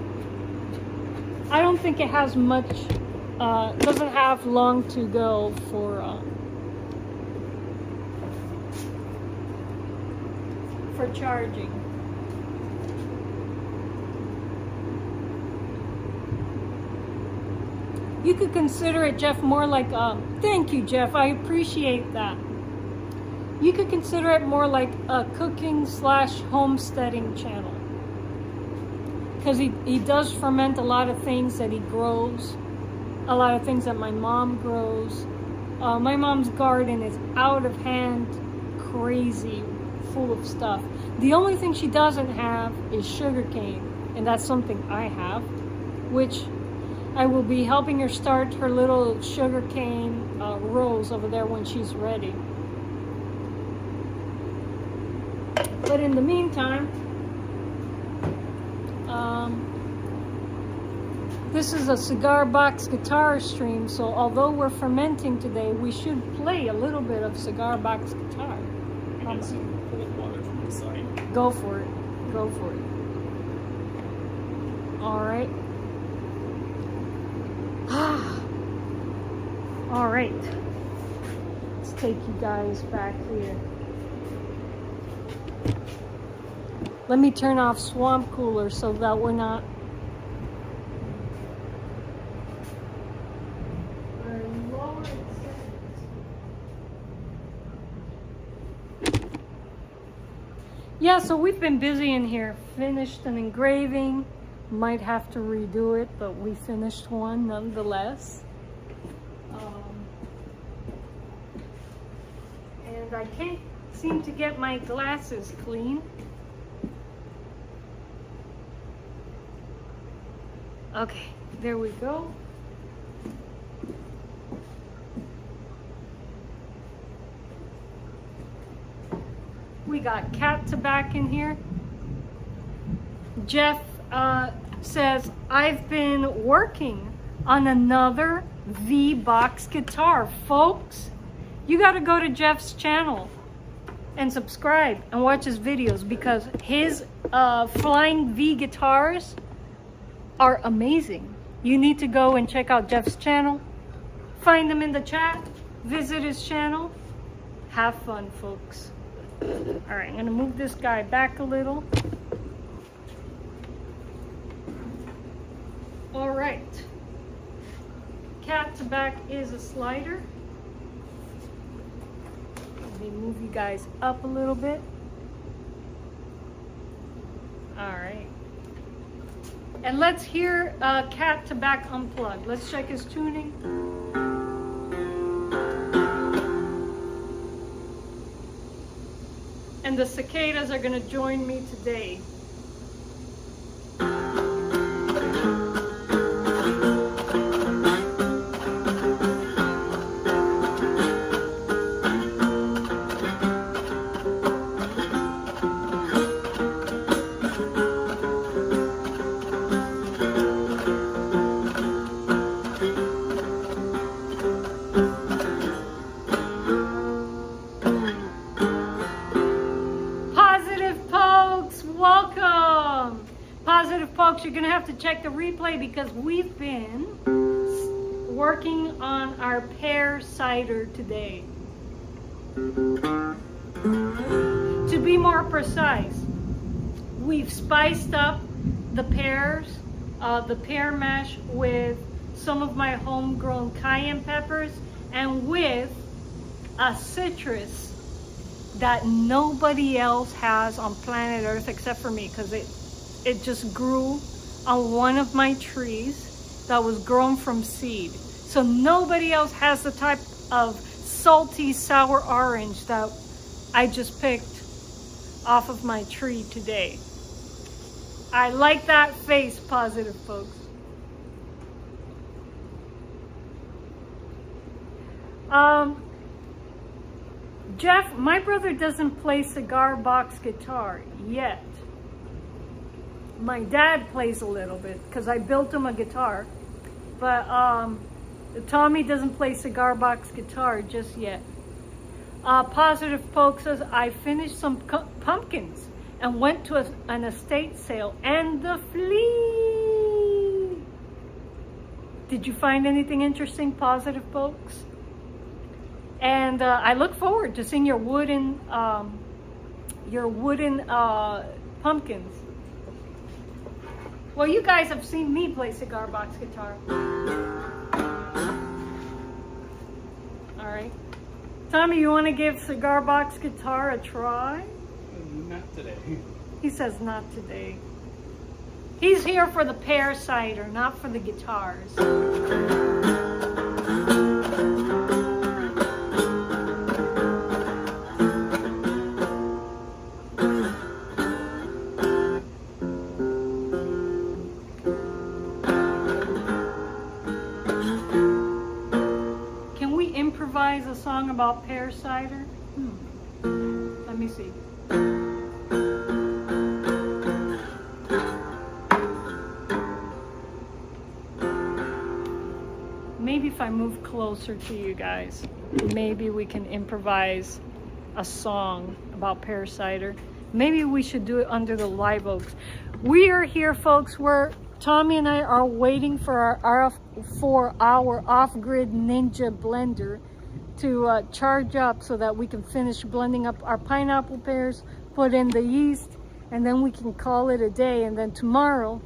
I don't think it has much, doesn't have long to go for charging. You could consider it, Jeff, more like thank you, Jeff, I appreciate that. You could consider it more like a cooking / homesteading channel, because he does ferment a lot of things that he grows, a lot of things that my mom grows. My mom's garden is out of hand, crazy, full of stuff. The only thing she doesn't have is sugarcane, and that's something I have, which I will be helping her start her little sugarcane rows over there when she's ready. But in the meantime, this is a cigar box guitar stream, so although we're fermenting today, we should play a little bit of cigar box guitar. I get some cold water from the side. Go for it. Go for it. All right. All right. Let's take you guys back here. Let me turn off swamp cooler so that we're not. Yeah, so we've been busy in here. Finished an engraving. Might have to redo it, but we finished one nonetheless. And I can't seem to get my glasses clean. Okay, there we go. We got cat tobacco in here. Jeff says, I've been working on another V-Box guitar. Folks, you got to go to Jeff's channel and subscribe and watch his videos, because his Flying V guitars are amazing. You need to go and check out Jeff's channel. Find him in the chat. Visit his channel. Have fun, folks. All right, I'm going to move this guy back a little. All right. Cat to back is a slider. Let me move you guys up a little bit. All right. And let's hear Cat to back unplugged. Let's check his tuning. And the cicadas are going to join me today. Folks, you're gonna have to check the replay, because we've been working on our pear cider today. To be more precise, we've spiced up the pears, the pear mash, with some of my homegrown cayenne peppers and with a citrus that nobody else has on planet Earth except for me, because it just grew on one of my trees that was grown from seed. So nobody else has the type of salty sour orange that I just picked off of my tree today. I like that face, positive folks. Jeff, my brother doesn't play cigar box guitar yet. My dad plays a little bit because I built him a guitar, but Tommy doesn't play cigar box guitar just yet. Positive Poke says, I finished some pumpkins and went to an estate sale, and the flea. Did you find anything interesting, Positive Folks? And I look forward to seeing your wooden pumpkins. Well, you guys have seen me play cigar box guitar. All right. Tommy, you want to give cigar box guitar a try? Not today. He says not today. He's here for the pear cider, not for the guitars. Improvise a song about pear cider? Let me see. Maybe if I move closer to you guys, maybe we can improvise a song about pear cider. Maybe we should do it under the live oaks. We are here, folks, where Tommy and I are waiting for our off-grid Ninja blender to charge up so that we can finish blending up our pineapple pears, put in the yeast, and then we can call it a day. And then tomorrow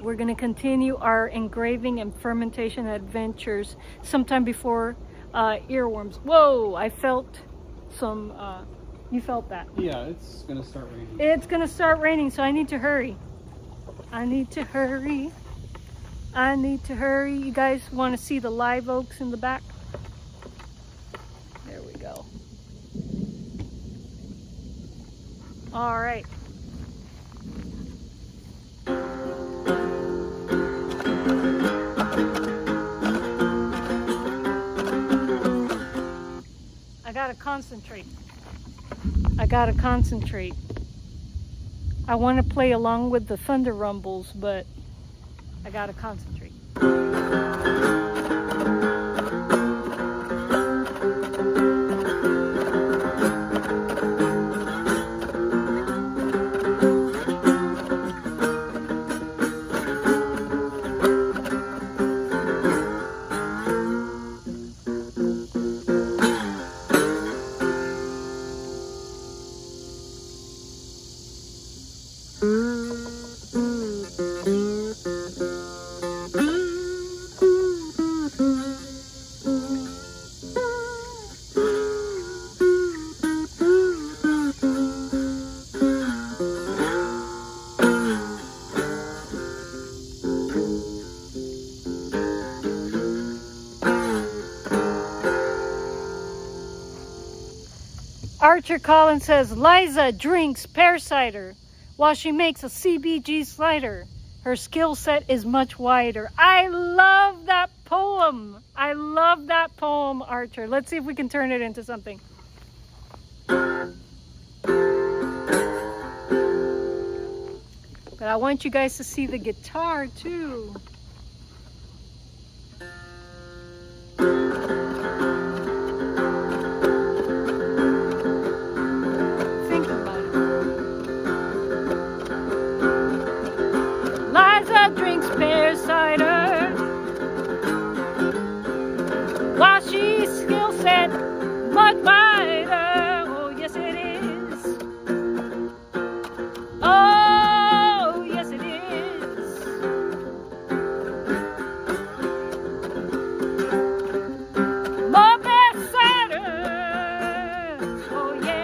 we're going to continue our engraving and fermentation adventures sometime before earworms. Whoa, I felt some, you felt that? Yeah, it's going to start raining. It's going to start raining, so I need to hurry. I need to hurry. You guys want to see the live oaks in the back? There we go. All right. I gotta concentrate. I want to play along with the thunder rumbles, but I gotta concentrate. Archer Collins says, Liza drinks pear cider while she makes a CBG slider. Her skill set is much wider. I love that poem. I love that poem, Archer. Let's see if we can turn it into something. But I want you guys to see the guitar too. Drinks pear cider while she's skill set much wider. Oh yes it is. Oh yes it is. More pear cider. Oh yeah.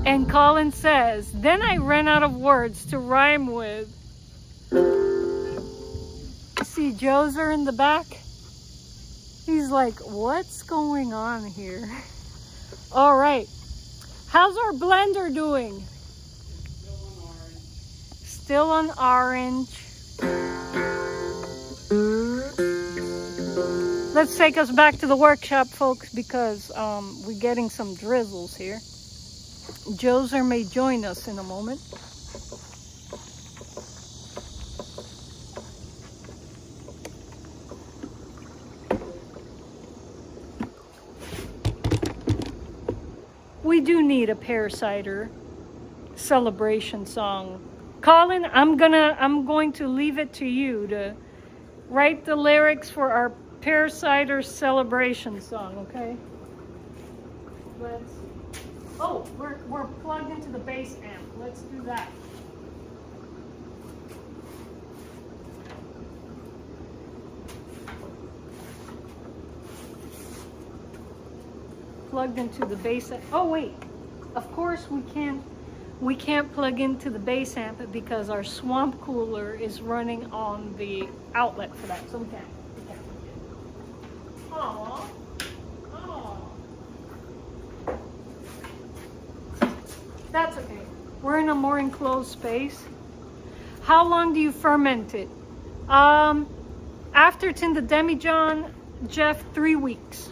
And Colin says, then I ran out of words to rhyme with. See Joser in the back? He's like, what's going on here? All right. How's our blender doing? Still on orange. Let's take us back to the workshop, folks, because we're getting some drizzles here. Joser may join us in a moment. We do need a pear cider celebration song. Colin, I'm going to leave it to you to write the lyrics for our pear cider celebration song, okay? Oh, we're plugged into the bass amp. Let's do that. Plugged into the bass amp. Oh wait, of course we can't plug into the bass amp because our swamp cooler is running on the outlet for that, so we can't. Aww. That's okay. We're in a more enclosed space. How long do you ferment it? After it's in the demijohn, Jeff, 3 weeks.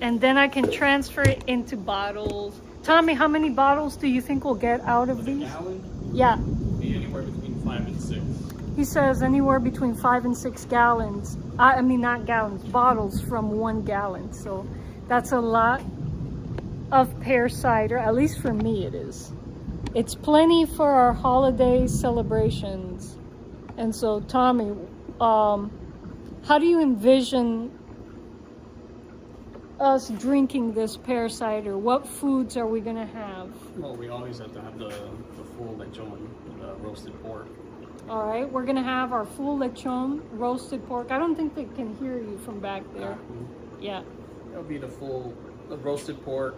And then I can transfer it into bottles. Tommy, how many bottles do you think we'll get out of these? A gallon? Yeah. Be anywhere between 5 and 6. He says anywhere between 5 and 6 gallons. I mean, not gallons, bottles from 1 gallon. So that's a lot of pear cider, at least for me it is. It's plenty for our holiday celebrations. And so Tommy, how do you envision us drinking this pear cider? What foods are we gonna have? Well, we always have to have the full lechon, the roasted pork. All right, we're gonna have our full lechon, roasted pork. I don't think they can hear you from back there. Yeah. It'll be the roasted pork.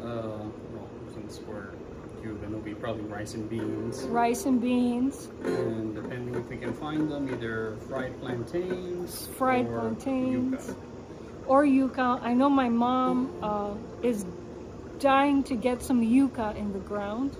Well, since we're Cuban, it'll be probably rice and beans. Rice and beans. And depending if we can find them, either fried plantains Fried or plantains. yuca. Or yucca. I know my mom is dying to get some yucca in the ground.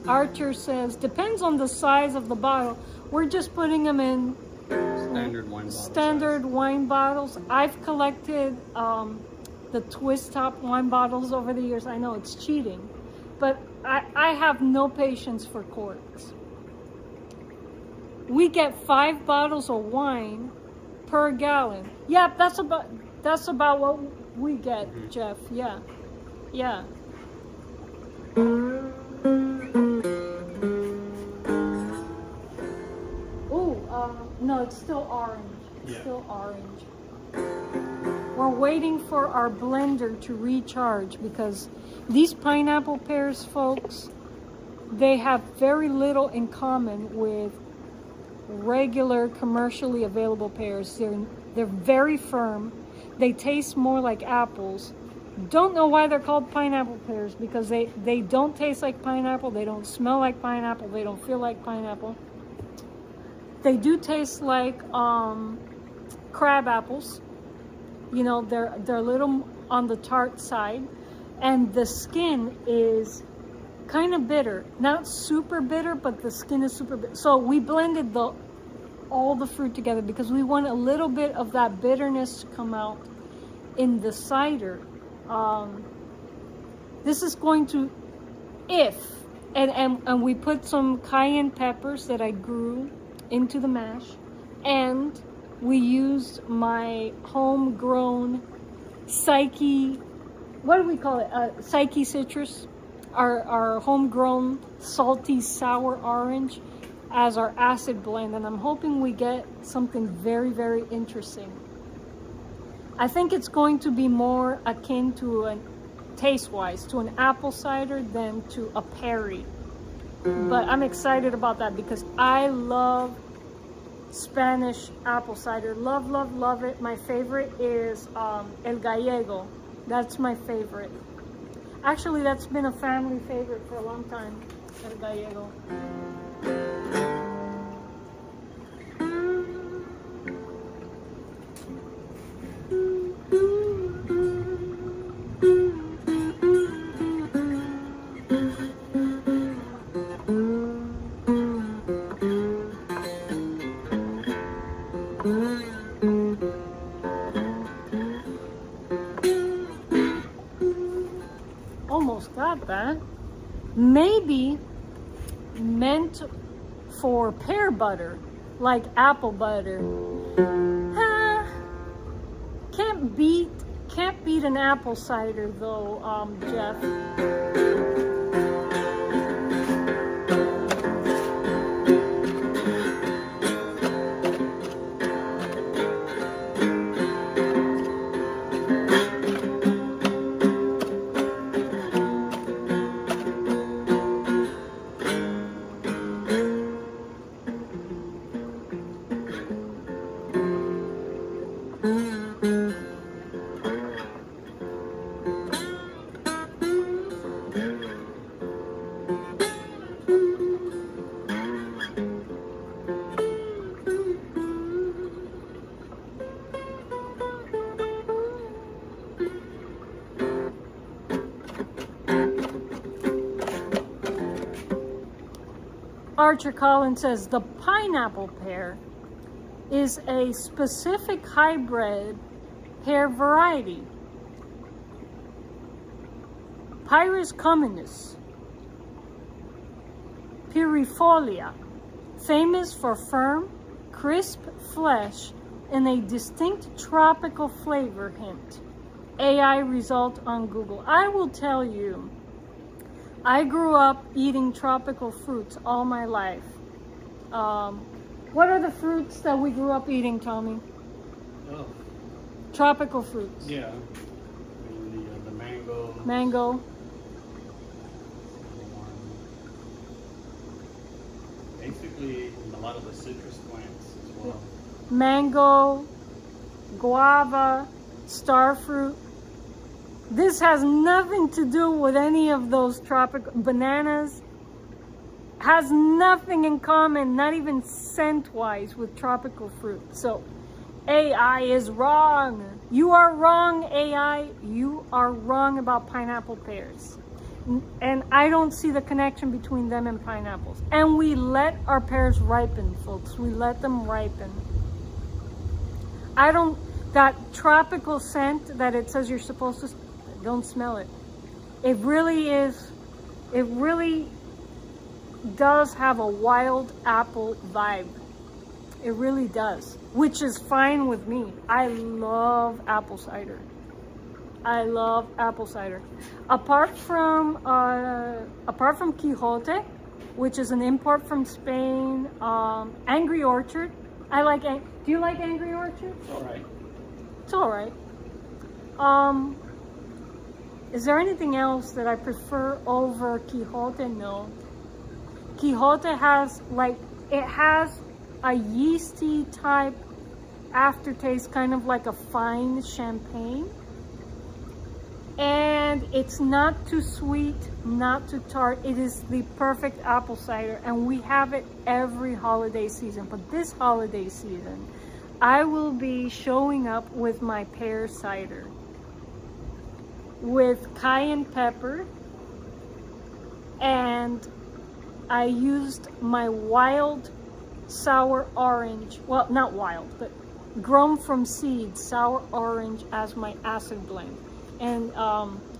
Archer says, depends on the size of the bottle. We're just putting them in Standard wine bottles. standard wine bottles. I've collected the twist top wine bottles over the years. I know it's cheating, but I have no patience for corks. We get 5 bottles of wine per gallon. Yeah, that's about what we get, Jeff. Yeah, yeah. No, it's still orange. It's still orange. We're waiting for our blender to recharge because these pineapple pears, folks, they have very little in common with regular commercially available pears. They're very firm. They taste more like apples. Don't know why they're called pineapple pears, because they don't taste like pineapple, they don't smell like pineapple, they don't feel like pineapple. They do taste like crab apples. You know, they're a little on the tart side, and the skin is kind of bitter. Not super bitter, but the skin is super bitter. So we blended all the fruit together because we want a little bit of that bitterness to come out in the cider. This is going to, and we put some cayenne peppers that I grew into the mash, and we used my homegrown Psyche, what do we call it? Psyche citrus, our homegrown salty sour orange as our acid blend, and I'm hoping we get something very, very interesting. I think it's going to be more akin to taste-wise, to an apple cider than to a perry. But I'm excited about that because I love Spanish apple cider. Love, love, love it. My favorite is El Gallego. That's my favorite. Actually, that's been a family favorite for a long time, El Gallego. Almost got that. Maybe meant for pear butter, like apple butter. Can't beat an apple cider though, Jeff. Archer Collins says the pineapple pear is a specific hybrid pear variety. Pyrus communis, pirifolia, famous for firm, crisp flesh and a distinct tropical flavor hint. AI result on Google. I will tell you, I grew up eating tropical fruits all my life. What are the fruits that we grew up eating, Tommy? Oh. Tropical fruits. Yeah. The mango. Mango. Basically, a lot of the citrus plants as well. Mango, guava, star fruit. This has nothing to do with any of those tropical bananas. Has nothing in common, not even scent-wise, with tropical fruit. So AI is wrong. You are wrong, AI. You are wrong about pineapple pears. And I don't see the connection between them and pineapples. And we let our pears ripen, folks. We let them ripen. That tropical scent that it says you're supposed to, don't smell it. It really does have a wild apple vibe. It really does, which is fine with me. I love apple cider. I love apple cider. Apart from Quixote, which is an import from Spain, Angry Orchard. Do you like Angry Orchard? All right. It's all right. Is there anything else that I prefer over Quixote? No. Quixote has a yeasty type aftertaste, kind of like a fine champagne. And it's not too sweet, not too tart. It is the perfect apple cider, and we have it every holiday season. But this holiday season, I will be showing up with my pear cider with cayenne pepper, and I used my wild sour orange, well, not wild, but grown from seed sour orange as my acid blend. And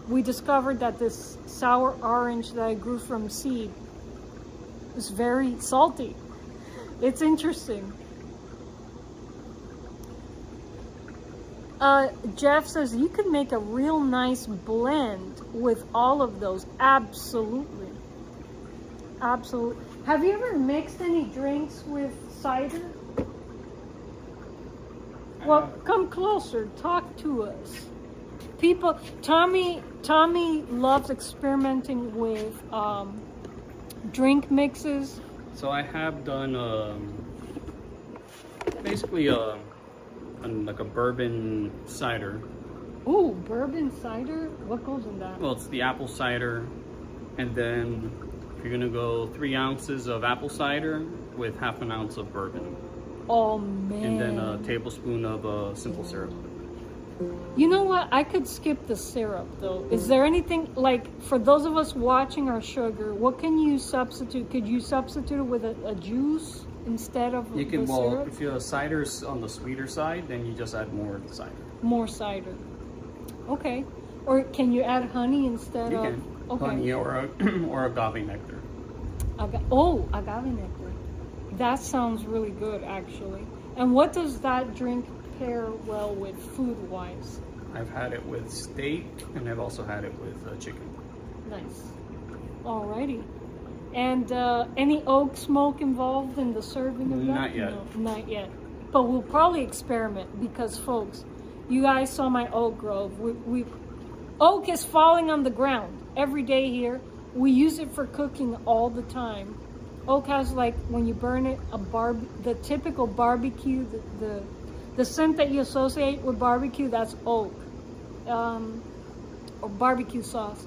we discovered that this sour orange that I grew from seed is very salty. It's interesting. Jeff says you could make a real nice blend with all of those. Absolutely. Absolutely. Have you ever mixed any drinks with cider? Well, come closer. Talk to us. People, Tommy loves experimenting with drink mixes. So I have done basically like a bourbon cider. Ooh, bourbon cider? What goes in that? Well, it's the apple cider, and then you're gonna go 3 ounces of apple cider with half an ounce of bourbon. Oh man. And then a tablespoon of simple syrup. You know what? I could skip the syrup though. Is there anything, like, for those of us watching our sugar, what can you substitute? Could you substitute it with a juice instead of You can, the well, syrup? if your cider's on the sweeter side, then you just add more cider. More cider. Okay. Or can you add honey instead You of? can. Okay. Honey or agave nectar. Agave nectar. That sounds really good, actually. And what does that drink pair well with food-wise? I've had it with steak, and I've also had it with chicken. Nice. Alrighty. And any oak smoke involved in the serving of that? Not yet. No, not yet. But we'll probably experiment because, folks, you guys saw my oak grove. Oak is falling on the ground every day here. We use it for cooking all the time. Oak has, like, when you burn it, the typical barbecue, the scent that you associate with barbecue, that's oak, or barbecue sauce.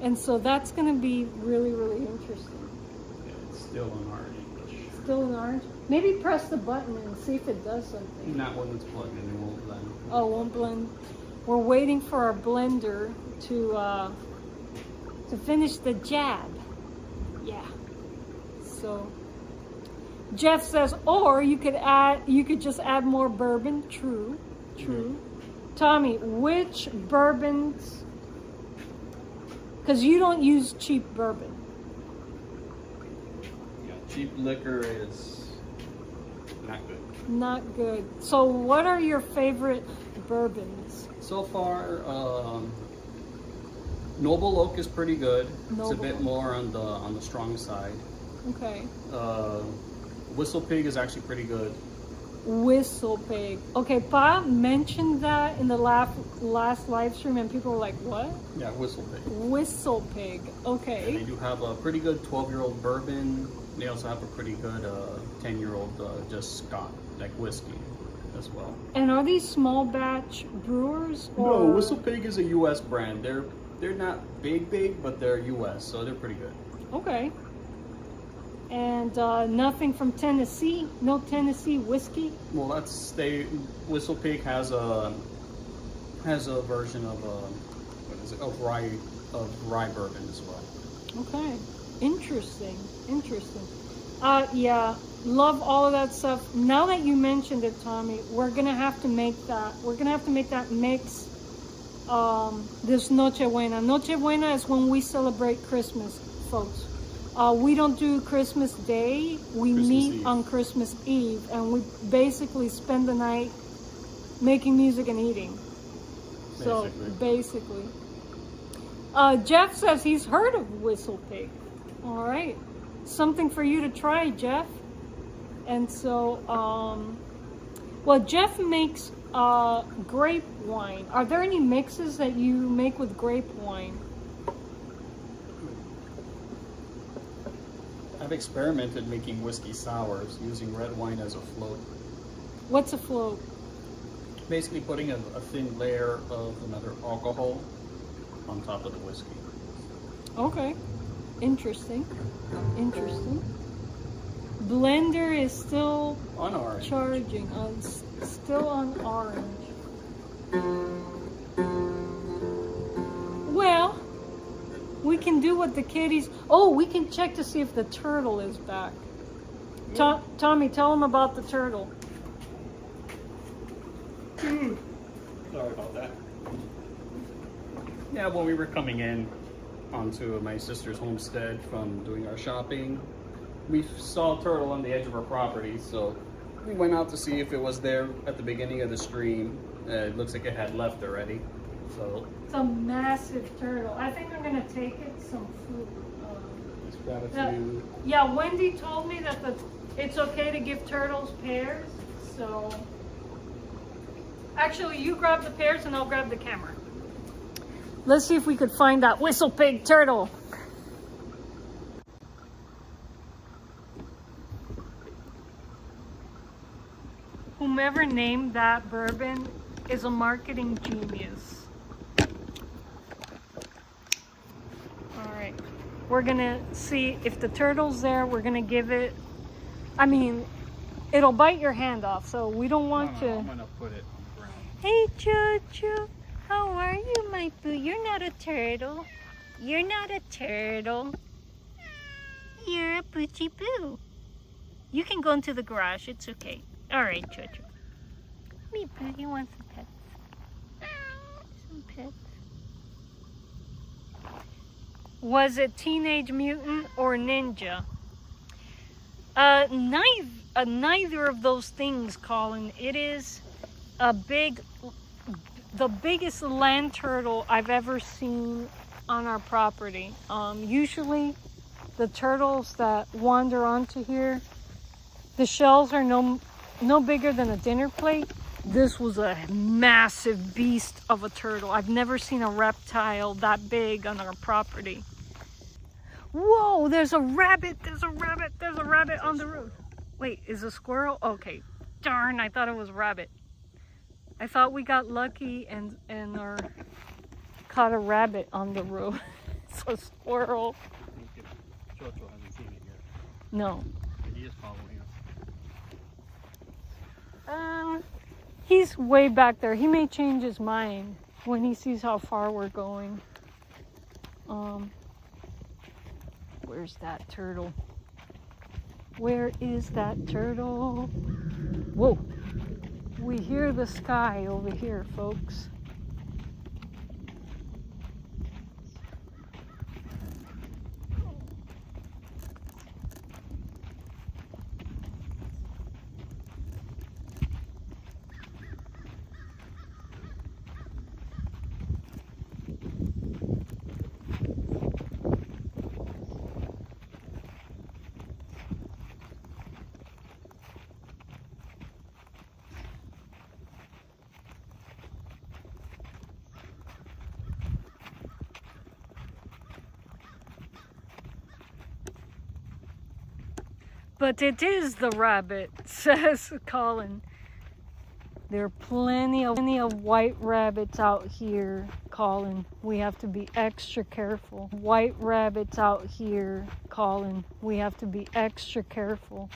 And so that's going to be really, really interesting. Yeah, it's still an orange. Still an orange? Maybe press the button and see if it does something. Not when it's plugged in, it won't blend. Oh, won't blend. We're waiting for our blender to finish the jab. Yeah. So Jeff says, or you could just add more bourbon. True. Mm-hmm. Tommy, which bourbons? Because you don't use cheap bourbon. Yeah, cheap liquor is not good. Not good. So what are your favorite bourbons? So far, Noble Oak is pretty good. Noble It's a bit Oak. more on the strong side. Okay. Whistle Pig is actually pretty good. Whistle Pig. Okay, Pa mentioned that in the last live stream, and people were like, what? Yeah, Whistle Pig. Whistle Pig. They Okay. do have a pretty good 12-year-old bourbon. They also have a pretty good 10-year-old just Scott, like whiskey. as well. And are these small batch brewers? Or... No, Whistle Pig is a U.S. brand. They're not big, but they're U.S., so they're pretty good. Okay. And nothing from Tennessee? No Tennessee whiskey? Well, Whistle Pig has a version of rye bourbon as well. Okay. Interesting. Yeah, love all of that stuff. Now that you mentioned it, Tommy, we're gonna have to make that. We're gonna have to make that mix. This Nochebuena. Nochebuena is when we celebrate Christmas, folks. We don't do Christmas Day. We meet Eve. on Christmas Eve, and we basically spend the night making music and eating. So basically, Jeff says he's heard of Whistle Pig. All right, something for you to try, Jeff. And so, well, Jeff makes grape wine. Are there any mixes that you make with grape wine? I've experimented making whiskey sours using red wine as a float. What's a float? Basically putting a thin layer of another alcohol on top of the whiskey. Okay, interesting. Blender is still On orange. charging. Still on orange. Well, we can do what the kiddies... Oh, we can check to see if the turtle is back. Tommy, tell them about the turtle. Sorry about that. Yeah, when we were coming in onto my sister's homestead from doing our shopping, we saw a turtle on the edge of our property, so we went out to see if it was there at the beginning of the stream. It looks like it had left already. So It's a massive turtle. I think I'm gonna take it some food. let's grab a few. Yeah, Wendy told me that it's okay to give turtles pears. So actually, you grab the pears and I'll grab the camera. Let's see if we could find that Whistle Pig turtle. Whomever named that bourbon is a marketing genius. All right, we're gonna see if the turtle's there. We're gonna give it, I mean, it'll bite your hand off, so we don't want to. I'm gonna put it on the ground. Hey, Jojo, how are you, my boo? You're not a turtle. You're not a turtle. You're a poochie boo. You can go into the garage. It's okay. All right, Jojo. Me boo, you want some pets? Some pets. Was it Teenage Mutant or Ninja? Neither of those things, Colin. It is the biggest land turtle I've ever seen on our property. Usually the turtles that wander onto here, the shells are no bigger than a dinner plate. This was a massive beast of a turtle. I've never seen a reptile that big on our property. Whoa, there's a rabbit, there's a rabbit on the roof. Wait, is a squirrel? Okay, darn, I thought it was a rabbit. I thought we got lucky and caught a rabbit on the roof. It's a squirrel. Jojo hasn't seen it yet. No. He is following us. He's way back there. He may change his mind when he sees how far we're going. Where's that turtle? Where is that turtle? Whoa! We hear the sky over here, folks. But it is the rabbit, says Colin. There are plenty of white rabbits out here, Colin. We have to be extra careful. White rabbits out here, Colin. We have to be extra careful.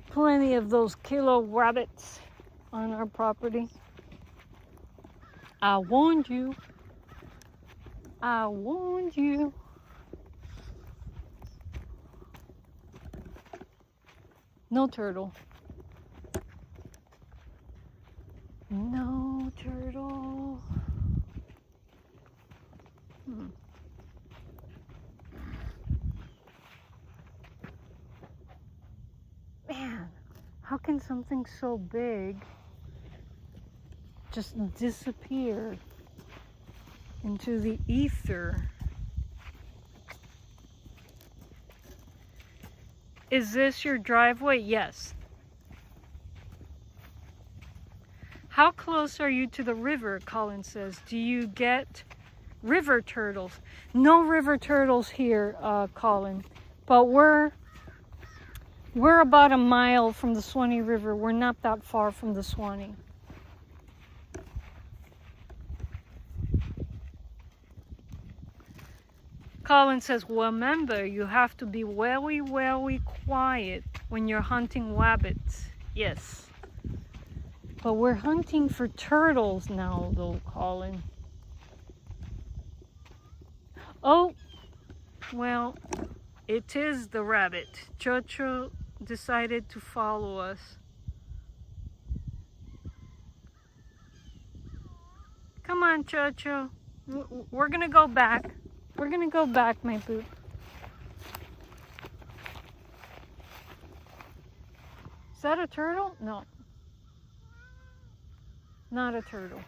Plenty of those killer rabbits on our property. I warned you. I warned you. No turtle. No turtle. Man, how can something so big just disappear into the ether? Is this your driveway? Yes. How close are you to the river? Colin says. Do you get river turtles? No river turtles here, Colin. But we're about a mile from the Swanee River. We're not that far from the Swanee. Colin says, remember, you have to be very, very quiet when you're hunting rabbits. Yes. But we're hunting for turtles now, though, Colin. Oh, well, it is the rabbit. Chocho decided to follow us. Come on, Chocho. We're gonna go back. We're gonna go back, my poop. Is that a turtle? No. Not a turtle.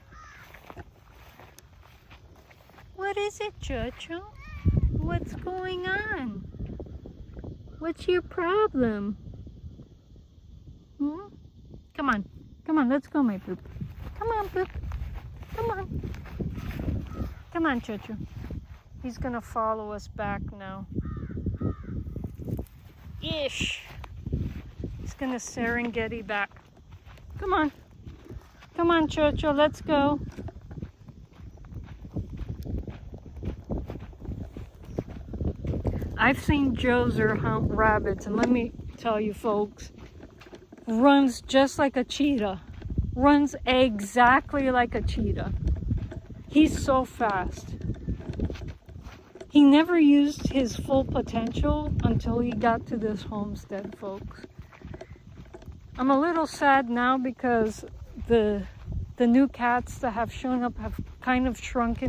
What is it, Chocho? What's going on? What's your problem? Come on. Come on, let's go, my poop. Come on, poop. Come on. Come on, Chocho. He's gonna follow us back now. Ish. He's gonna Serengeti back. Come on. Come on, Chocho, let's go. I've seen Joser hunt rabbits, and let me tell you folks, runs just like a cheetah. Runs exactly like a cheetah. He's so fast. He never used his full potential until he got to this homestead, folks. I'm a little sad now because the new cats that have shown up have kind of shrunken